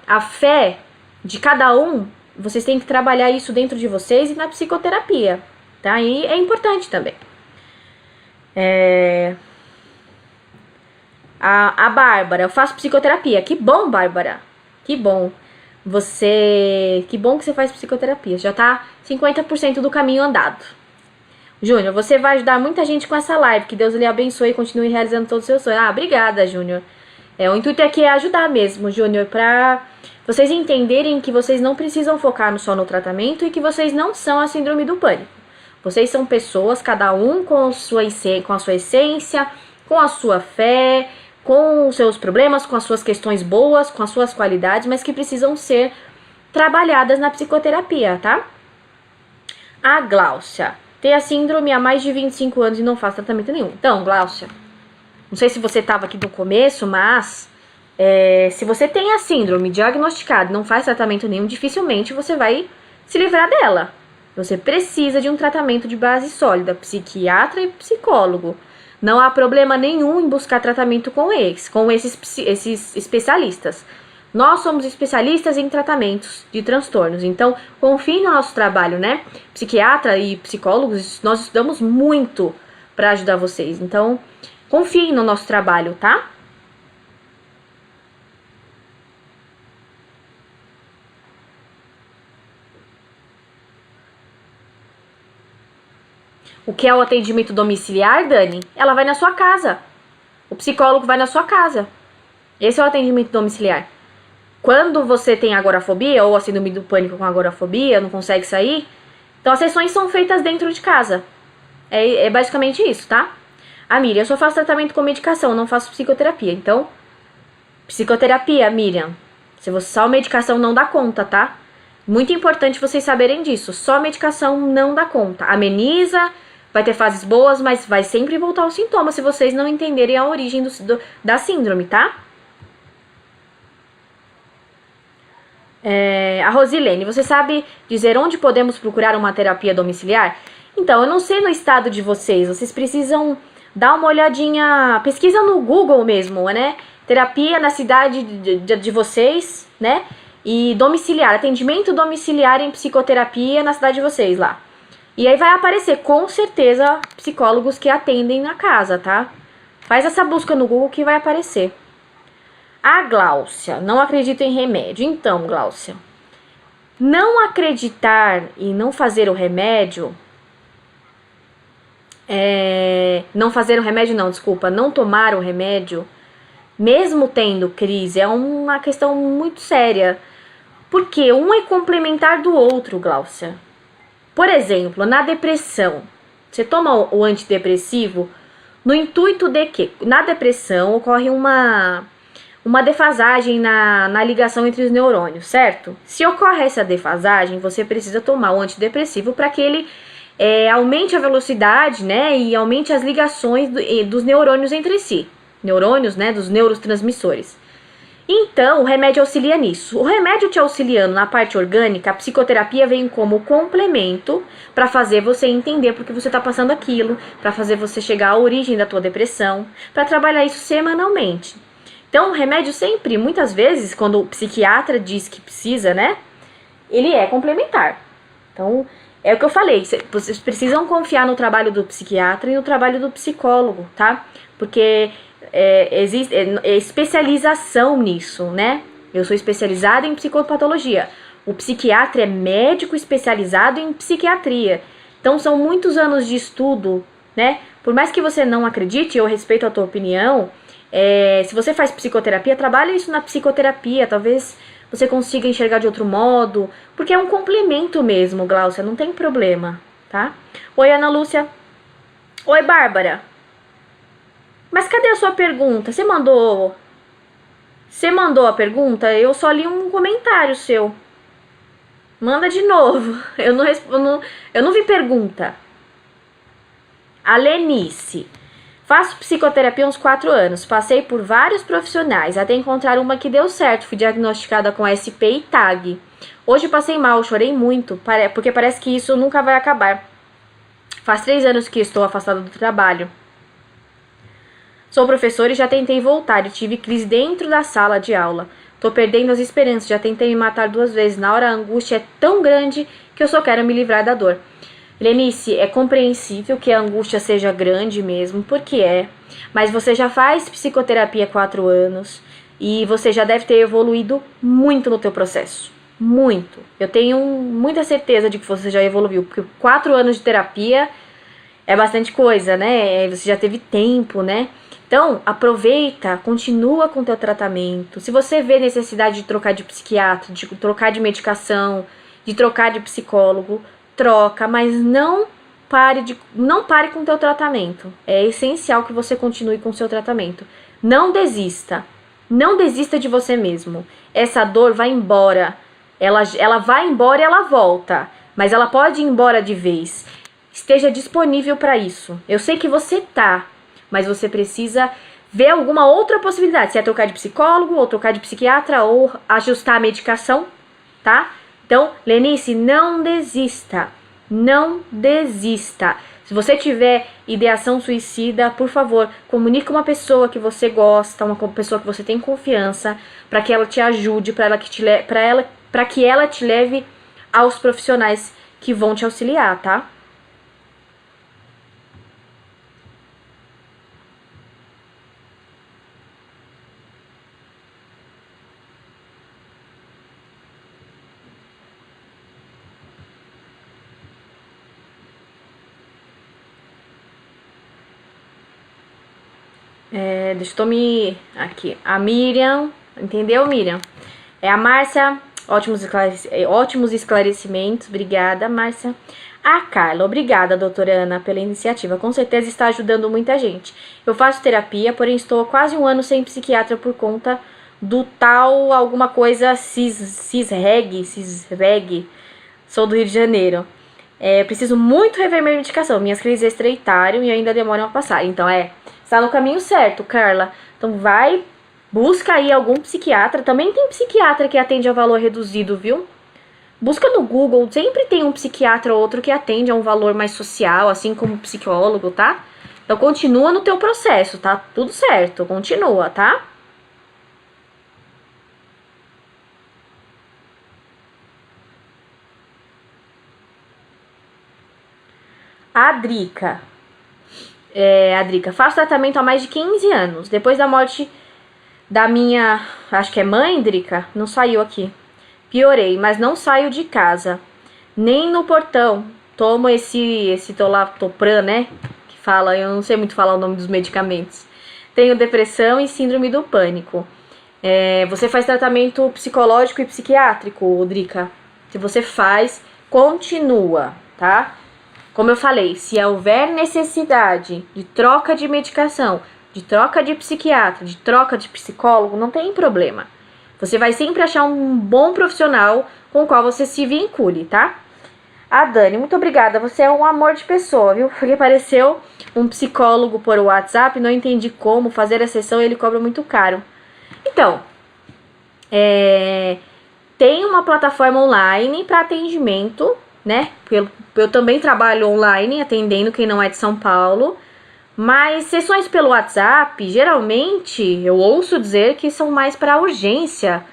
a fé de cada um, vocês têm que trabalhar isso dentro de vocês e na psicoterapia, tá? E é importante também. A Bárbara, eu faço psicoterapia. Que bom, Bárbara. Que bom. Que bom que você faz psicoterapia. Já tá 50% do caminho andado. Júnior, você vai ajudar muita gente com essa live. Que Deus lhe abençoe e continue realizando todos os seus sonhos. Ah, obrigada, Júnior. O intuito aqui é ajudar mesmo, Júnior, pra vocês entenderem que vocês não precisam focar só no tratamento e que vocês não são a síndrome do pânico. Vocês são pessoas, cada um com a sua essência, com a sua fé, com os seus problemas, com as suas questões boas, com as suas qualidades, mas que precisam ser trabalhadas na psicoterapia, tá? A Gláucia tem a síndrome há mais de 25 anos e não faz tratamento nenhum. Então, Gláucia, não sei se você estava aqui no começo, mas se você tem a síndrome diagnosticada e não faz tratamento nenhum, dificilmente você vai se livrar dela. Você precisa de um tratamento de base sólida, psiquiatra e psicólogo. Não há problema nenhum em buscar tratamento com esses especialistas. Nós somos especialistas em tratamentos de transtornos, então confie no nosso trabalho, né? Psiquiatra e psicólogos, nós estudamos muito para ajudar vocês, então confiem no nosso trabalho, tá? O que é o atendimento domiciliar, Dani? Ela vai na sua casa. O psicólogo vai na sua casa. Esse é o atendimento domiciliar. Quando você tem agorafobia ou a síndrome do pânico com agorafobia, não consegue sair, então as sessões são feitas dentro de casa. É basicamente isso, tá? Miriam, eu só faço tratamento com medicação, não faço psicoterapia. Então, psicoterapia, Miriam, se você só medicação não dá conta, tá? Muito importante vocês saberem disso. Só medicação não dá conta. Ameniza, vai ter fases boas, mas vai sempre voltar aos sintomas se vocês não entenderem a origem da síndrome, tá? A Rosilene, você sabe dizer onde podemos procurar uma terapia domiciliar? Então, eu não sei no estado de vocês precisam dar uma olhadinha, pesquisa no Google mesmo, né? Terapia na cidade de vocês, né? E domiciliar, atendimento domiciliar em psicoterapia na cidade de vocês lá. E aí vai aparecer, com certeza, psicólogos que atendem na casa, tá? Faz essa busca no Google que vai aparecer. A Gláucia, não acredito em remédio. Então, Gláucia, não acreditar e não fazer o remédio... não tomar o remédio mesmo tendo crise. É uma questão muito séria. Porque um é complementar do outro, Gláucia. Por exemplo, na depressão, você toma o antidepressivo no intuito de que na depressão ocorre uma defasagem na ligação entre os neurônios, certo? Se ocorre essa defasagem, você precisa tomar o antidepressivo para que ele aumente a velocidade, né, e aumente as ligações dos neurônios entre si. Neurônios, né, dos neurotransmissores. Então, o remédio auxilia nisso. O remédio te auxiliando na parte orgânica, a psicoterapia vem como complemento para fazer você entender por que você está passando aquilo, para fazer você chegar à origem da tua depressão, para trabalhar isso semanalmente. Então, o remédio sempre, muitas vezes, quando o psiquiatra diz que precisa, né, ele é complementar. Então, é o que eu falei, vocês precisam confiar no trabalho do psiquiatra e no trabalho do psicólogo, tá? Porque existe especialização nisso, né? Eu sou especializada em psicopatologia. O psiquiatra é médico especializado em psiquiatria. Então, são muitos anos de estudo, né? Por mais que você não acredite, eu respeito a tua opinião, se você faz psicoterapia, trabalha isso na psicoterapia, talvez você consiga enxergar de outro modo, porque é um complemento mesmo, Gláucia, não tem problema, tá? Oi, Ana Lúcia. Oi, Bárbara. Mas cadê a sua pergunta? Você mandou a pergunta? Eu só li um comentário seu. Manda de novo. Eu não vi pergunta. A Lenice. Faço psicoterapia há uns 4 anos. Passei por vários profissionais até encontrar uma que deu certo. Fui diagnosticada com SP e TAG. Hoje passei mal, chorei muito, porque parece que isso nunca vai acabar. Faz 3 anos que estou afastada do trabalho. Sou professora e já tentei voltar e tive crise dentro da sala de aula. Tô perdendo as esperanças, já tentei me matar 2 vezes. Na hora a angústia é tão grande que eu só quero me livrar da dor. Lenice, é compreensível que a angústia seja grande mesmo, porque mas você já faz psicoterapia há 4 anos e você já deve ter evoluído muito no teu processo. Muito. Eu tenho muita certeza de que você já evoluiu, porque 4 anos de terapia é bastante coisa, né? Você já teve tempo, né? Então, aproveita, continua com o teu tratamento. Se você vê necessidade de trocar de psiquiatra, de trocar de medicação, de trocar de psicólogo, troca, mas não pare com o teu tratamento. É essencial que você continue com o seu tratamento. Não desista. Não desista de você mesmo. Essa dor vai embora. Ela vai embora e ela volta. Mas ela pode ir embora de vez. Esteja disponível para isso. Eu sei que você tá, mas você precisa ver alguma outra possibilidade. Se é trocar de psicólogo, ou trocar de psiquiatra, ou ajustar a medicação, tá? Então, Lenice, não desista. Não desista. Se você tiver ideação suicida, por favor, comunique com uma pessoa que você gosta, uma pessoa que você tem confiança, para que ela te ajude, para que ela te leve aos profissionais que vão te auxiliar, tá? Deixa eu me... Aqui. A Miriam. Entendeu, Miriam? A Márcia. Ótimos esclarecimentos. Obrigada, Márcia. A Carla. Obrigada, doutora Ana, pela iniciativa. Com certeza está ajudando muita gente. Eu faço terapia, porém estou há quase 1 ano sem psiquiatra por conta do tal alguma coisa cisreg. Sou do Rio de Janeiro. Preciso muito rever minha medicação. Minhas crises estreitaram e ainda demoram a passar. Então, está no caminho certo, Carla. Então, busca aí algum psiquiatra. Também tem psiquiatra que atende a valor reduzido, viu? Busca no Google. Sempre tem um psiquiatra ou outro que atende a um valor mais social, assim como psicólogo, tá? Então, continua no teu processo, tá? Tudo certo. Continua, tá? A Drica. Drica, faço tratamento há mais de 15 anos. Depois da morte da minha, acho que é mãe, Drica, não saiu aqui. Piorei, mas não saio de casa. Nem no portão. Tomo esse Tolaptopran, né? Que fala, eu não sei muito falar o nome dos medicamentos. Tenho depressão e síndrome do pânico. Você faz tratamento psicológico e psiquiátrico, Drica? Se você faz, continua, tá? Como eu falei, se houver necessidade de troca de medicação, de troca de psiquiatra, de troca de psicólogo, não tem problema. Você vai sempre achar um bom profissional com o qual você se vincule, tá? A Dani, muito obrigada. Você é um amor de pessoa, viu? Porque apareceu um psicólogo por WhatsApp, não entendi como fazer a sessão e ele cobra muito caro. Então, tem uma plataforma online para atendimento, né? Eu também trabalho online, atendendo quem não é de São Paulo. Mas sessões pelo WhatsApp, geralmente, eu ouço dizer que são mais para urgência,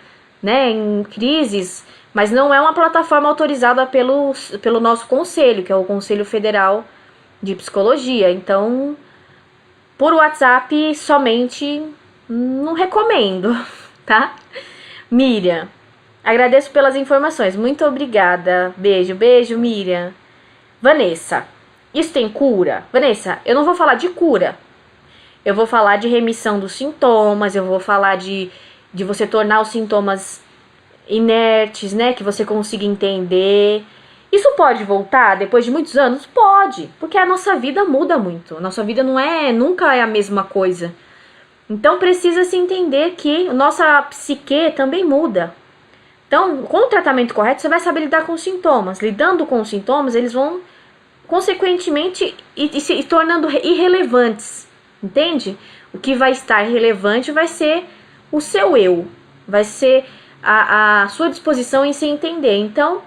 né? Em crises. Mas não é uma plataforma autorizada pelo nosso conselho, que é o Conselho Federal de Psicologia. Então, por WhatsApp, somente não recomendo, tá? Miriam, agradeço pelas informações. Muito obrigada. Beijo, beijo, Miriam. Vanessa, isso tem cura? Vanessa, eu não vou falar de cura. Eu vou falar de remissão dos sintomas, eu vou falar de você tornar os sintomas inertes, né? Que você consiga entender. Isso pode voltar depois de muitos anos? Pode, porque a nossa vida muda muito. Nossa vida nunca é a mesma coisa. Então precisa se entender que nossa psique também muda. Então, com o tratamento correto, você vai saber lidar com os sintomas. Lidando com os sintomas, eles vão, consequentemente, se tornando irrelevantes. Entende? O que vai estar relevante vai ser o seu eu. Vai ser a sua disposição em se entender. Então,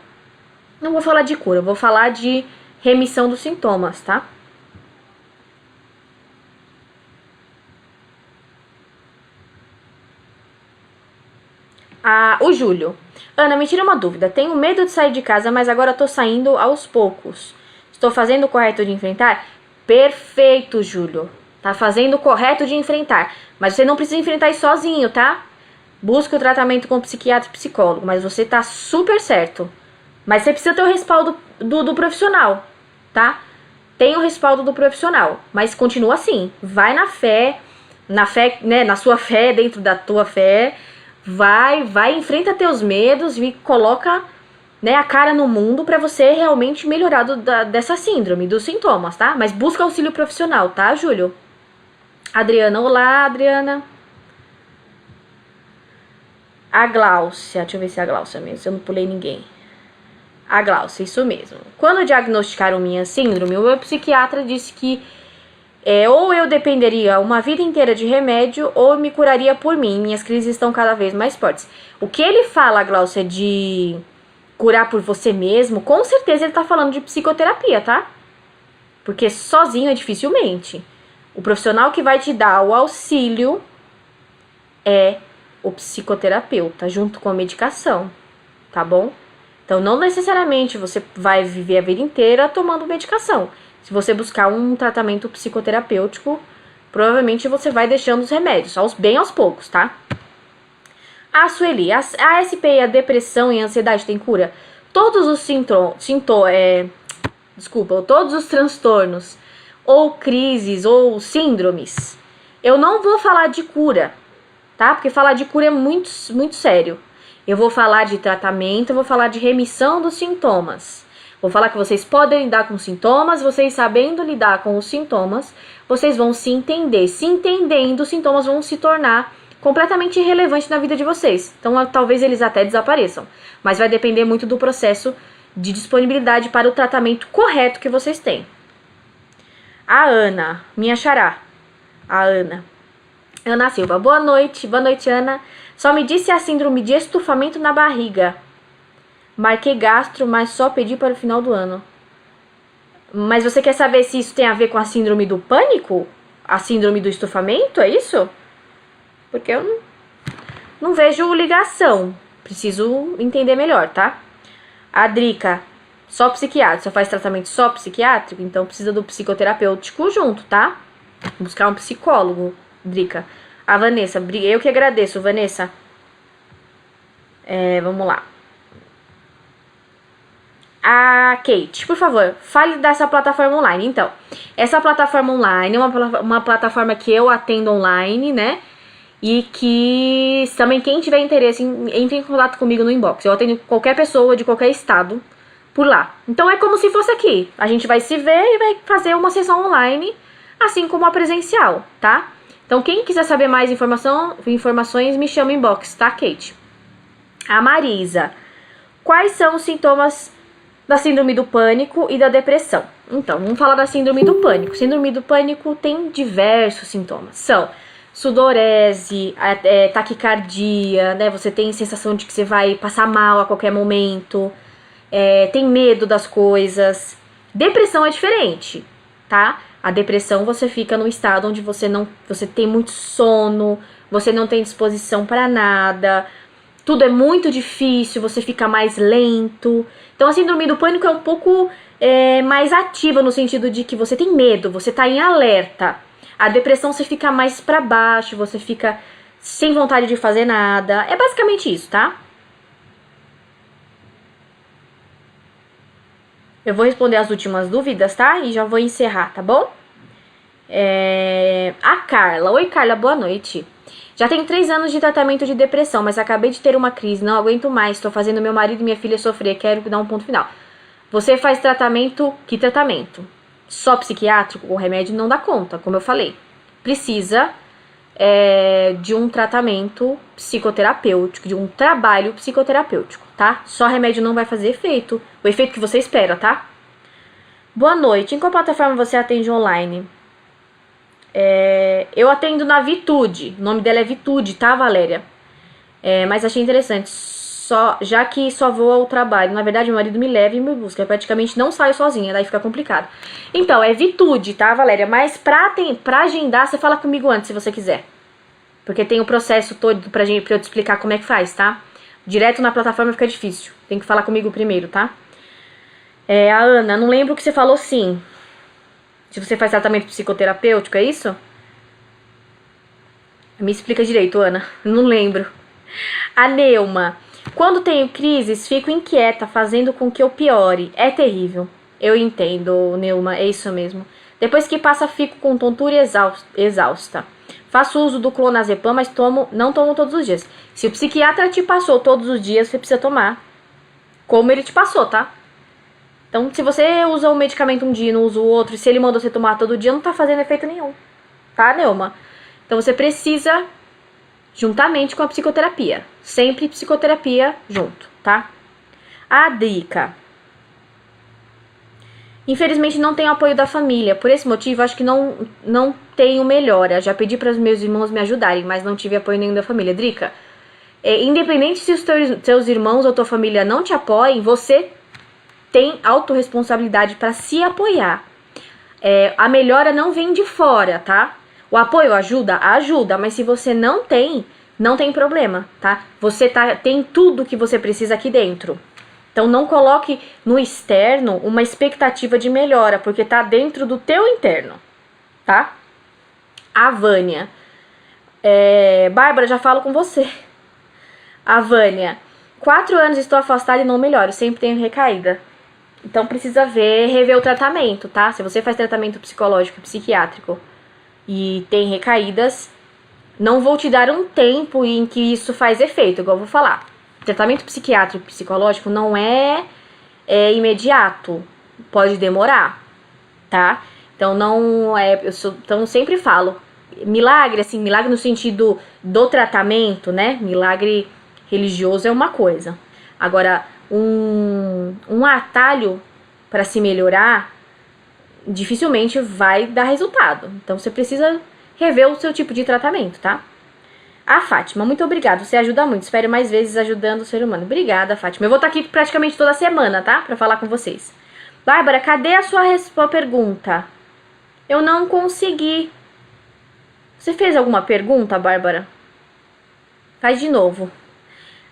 não vou falar de cura, vou falar de remissão dos sintomas, tá? O Júlio. Ana, me tira uma dúvida. Tenho medo de sair de casa, mas agora tô saindo aos poucos. Estou fazendo o correto de enfrentar? Perfeito, Júlio. Tá fazendo o correto de enfrentar. Mas você não precisa enfrentar isso sozinho, tá? Busque o tratamento com psiquiatra e psicólogo, mas você tá super certo. Mas você precisa ter o respaldo do profissional, tá? Tem o respaldo do profissional, mas continua assim. Vai na fé, né, na sua fé, dentro da tua fé. Vai, enfrenta teus medos e coloca, né, a cara no mundo pra você realmente melhorar dessa síndrome, dos sintomas, tá? Mas busca auxílio profissional, tá, Júlio? Adriana, olá, Adriana. A Gláucia, deixa eu ver se é a Gláucia mesmo, se eu não pulei ninguém. A Gláucia, isso mesmo. Quando diagnosticaram minha síndrome, o meu psiquiatra disse que ou eu dependeria uma vida inteira de remédio ou me curaria por mim. Minhas crises estão cada vez mais fortes. O que ele fala, Gláucia, de curar por você mesmo, com certeza ele tá falando de psicoterapia, tá? Porque sozinho é dificilmente. O profissional que vai te dar o auxílio é o psicoterapeuta, junto com a medicação, tá bom? Então, não necessariamente você vai viver a vida inteira tomando medicação. Se você buscar um tratamento psicoterapêutico, provavelmente você vai deixando os remédios, bem aos poucos, tá? Sueli, a ASP, a depressão e a ansiedade tem cura? Todos os todos os transtornos, ou crises, ou síndromes, eu não vou falar de cura, tá? Porque falar de cura é muito, muito sério. Eu vou falar de tratamento, eu vou falar de remissão dos sintomas. Vou falar que vocês podem lidar com sintomas, vocês sabendo lidar com os sintomas, vocês vão se entender. Se entendendo, os sintomas vão se tornar completamente irrelevantes na vida de vocês. Então, talvez eles até desapareçam. Mas vai depender muito do processo de disponibilidade para o tratamento correto que vocês têm. A Ana, minha xará. A Ana. Ana Silva, boa noite, Ana. Só me disse a síndrome de estufamento na barriga. Marquei gastro, mas só pedi para o final do ano. Mas você quer saber se isso tem a ver com a síndrome do pânico? A síndrome do estufamento, é isso? Porque eu não vejo ligação. Preciso entender melhor, tá? A Drica, só psiquiatra. Só faz tratamento só psiquiátrico? Então precisa do psicoterapêutico junto, tá? Buscar um psicólogo, Drica. A Vanessa, eu que agradeço, Vanessa. Vamos lá. A Kate, por favor, fale dessa plataforma online. Então, essa plataforma online é uma plataforma que eu atendo online, né? E que também quem tiver interesse, entre em contato comigo no inbox. Eu atendo qualquer pessoa de qualquer estado por lá. Então é como se fosse aqui. A gente vai se ver e vai fazer uma sessão online, assim como a presencial, tá? Então quem quiser saber mais informações, me chama inbox, tá, Kate? A Marisa. Quais são os sintomas da síndrome do pânico e da depressão? Então, vamos falar da síndrome do pânico. Síndrome do pânico tem diversos sintomas. São sudorese, taquicardia, né? Você tem sensação de que você vai passar mal a qualquer momento, tem medo das coisas. Depressão é diferente, tá? A depressão você fica num estado onde você tem muito sono, você não tem disposição para nada, tudo é muito difícil, você fica mais lento. Então a síndrome do pânico é um pouco mais ativa no sentido de que você tem medo, você tá em alerta. A depressão você fica mais pra baixo, você fica sem vontade de fazer nada. É basicamente isso, tá? Eu vou responder as últimas dúvidas, tá? E já vou encerrar, tá bom? A Carla. Oi, Carla, boa noite. Já tenho 3 anos de tratamento de depressão, mas acabei de ter uma crise, não aguento mais. Estou fazendo meu marido e minha filha sofrer, quero dar um ponto final. Você faz tratamento? Que tratamento? Só psiquiátrico com remédio não dá conta, como eu falei. Precisa de um tratamento psicoterapêutico, de um trabalho psicoterapêutico, tá? Só remédio não vai fazer efeito, o efeito que você espera, tá? Boa noite, em qual plataforma você atende online? Eu atendo na Vitude, o nome dela é Vitude, tá, Valéria? Mas achei interessante, já que só vou ao trabalho. Na verdade, meu marido me leva e me busca. Eu praticamente não saio sozinha, daí fica complicado. Então, é Vitude, tá, Valéria? Mas pra agendar, você fala comigo antes, se você quiser. Porque tem o processo todo pra eu te explicar como é que faz, tá? Direto na plataforma fica difícil. Tem que falar comigo primeiro, tá? A Ana, não lembro o que você falou, sim. Se você faz tratamento psicoterapêutico, é isso? Me explica direito, Ana. Não lembro. A Neuma. Quando tenho crises, fico inquieta, fazendo com que eu piore. É terrível. Eu entendo, Neuma, é isso mesmo. Depois que passa, fico com tontura e exausta. Faço uso do clonazepam, mas não tomo todos os dias. Se o psiquiatra te passou todos os dias, você precisa tomar como ele te passou, tá? Então, se você usa um medicamento um dia e não usa o outro, e se ele mandou você tomar todo dia, não tá fazendo efeito nenhum. Tá, Neuma? Então, você precisa juntamente com a psicoterapia. Sempre psicoterapia junto, tá? A Drica. Infelizmente não tenho apoio da família. Por esse motivo, acho que não tenho melhora. Já pedi para os meus irmãos me ajudarem, mas não tive apoio nenhum da família. Drica, independente se os seus irmãos ou tua família não te apoiem, você tem autorresponsabilidade para se apoiar. A melhora não vem de fora, tá? O apoio ajuda, mas se você não tem problema, tá? Você tem tudo que você precisa aqui dentro. Então não coloque no externo uma expectativa de melhora, porque tá dentro do teu interno, tá? A Vânia. Bárbara, já falo com você. A Vânia. 4 anos estou afastada e não melhoro, sempre tenho recaída. Então precisa rever o tratamento, tá? Se você faz tratamento psicológico e psiquiátrico e tem recaídas, não vou te dar um tempo em que isso faz efeito, igual eu vou falar. Tratamento psiquiátrico e psicológico não é imediato, pode demorar, tá? Então então eu sempre falo, milagre, assim, milagre no sentido do tratamento, né? Milagre religioso é uma coisa. Agora, um atalho para se melhorar dificilmente vai dar resultado. Então você precisa rever o seu tipo de tratamento, tá? A Fátima, muito obrigada, você ajuda muito, espero mais vezes ajudando o ser humano. Obrigada, Fátima. Eu vou estar aqui praticamente toda semana, tá? Pra falar com vocês. Bárbara, cadê a sua pergunta? Eu não consegui. Você fez alguma pergunta, Bárbara? Faz de novo.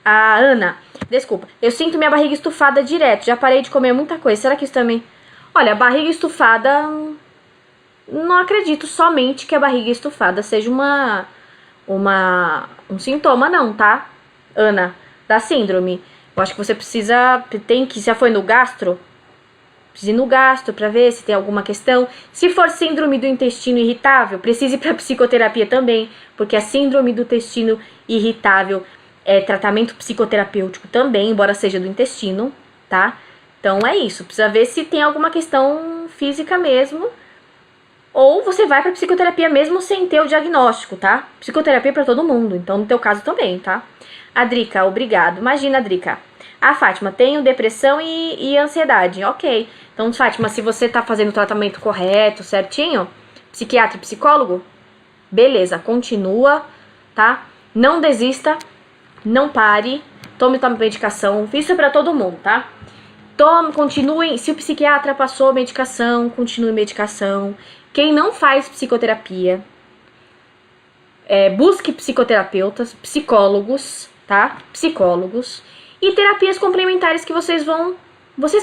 A Ana, desculpa, eu sinto minha barriga estufada direto, já parei de comer muita coisa, será que isso também... Olha, barriga estufada, não acredito somente que a barriga estufada seja um sintoma não, tá, Ana, da síndrome. Eu acho que você precisa, já foi no gastro? Precisa ir no gastro para ver se tem alguma questão. Se for síndrome do intestino irritável, precise ir para psicoterapia também, porque a síndrome do intestino irritável é tratamento psicoterapêutico também, embora seja do intestino, tá? Então é isso, precisa ver se tem alguma questão física mesmo, ou você vai para psicoterapia mesmo sem ter o diagnóstico, tá? Psicoterapia para todo mundo, então no teu caso também, tá? A Drica, obrigado. Imagina, Drica. A Fátima, tenho depressão e ansiedade. Ok. Então, Fátima, se você tá fazendo o tratamento correto, certinho, psiquiatra e psicólogo, beleza, continua, tá? Não desista, não pare, tome tua medicação. Isso é pra todo mundo, tá? Continue, se o psiquiatra passou medicação, continue medicação. Quem não faz psicoterapia, busque psicoterapeutas, psicólogos, tá? Psicólogos. E terapias complementares que vocês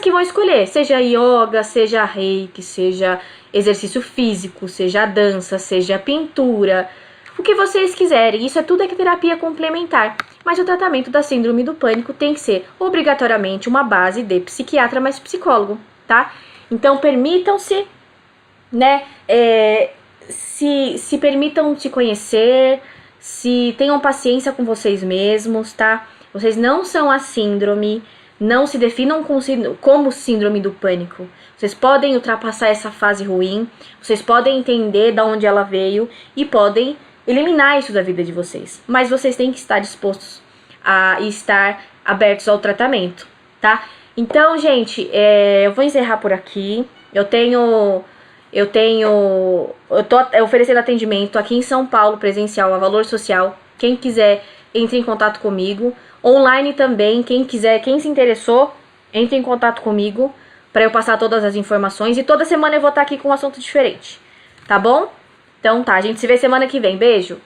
que vão escolher, seja yoga, seja reiki, seja exercício físico, seja dança, seja pintura, o que vocês quiserem. Isso é tudo terapia complementar. Mas o tratamento da síndrome do pânico tem que ser obrigatoriamente uma base de psiquiatra mais psicólogo, tá? Então permitam-se, né, se permitam se conhecer, se tenham paciência com vocês mesmos, tá? Vocês não são a síndrome, não se definam como síndrome do pânico. Vocês podem ultrapassar essa fase ruim, vocês podem entender de onde ela veio e podem eliminar isso da vida de vocês. Mas vocês têm que estar dispostos a estar abertos ao tratamento, tá? Então, gente, eu vou encerrar por aqui. Eu tô oferecendo atendimento aqui em São Paulo, presencial, a valor social. Quem quiser, entre em contato comigo. Online também, quem quiser, quem se interessou, entre em contato comigo para eu passar todas as informações. E toda semana eu vou estar aqui com um assunto diferente, tá bom? Então tá, a gente se vê semana que vem. Beijo!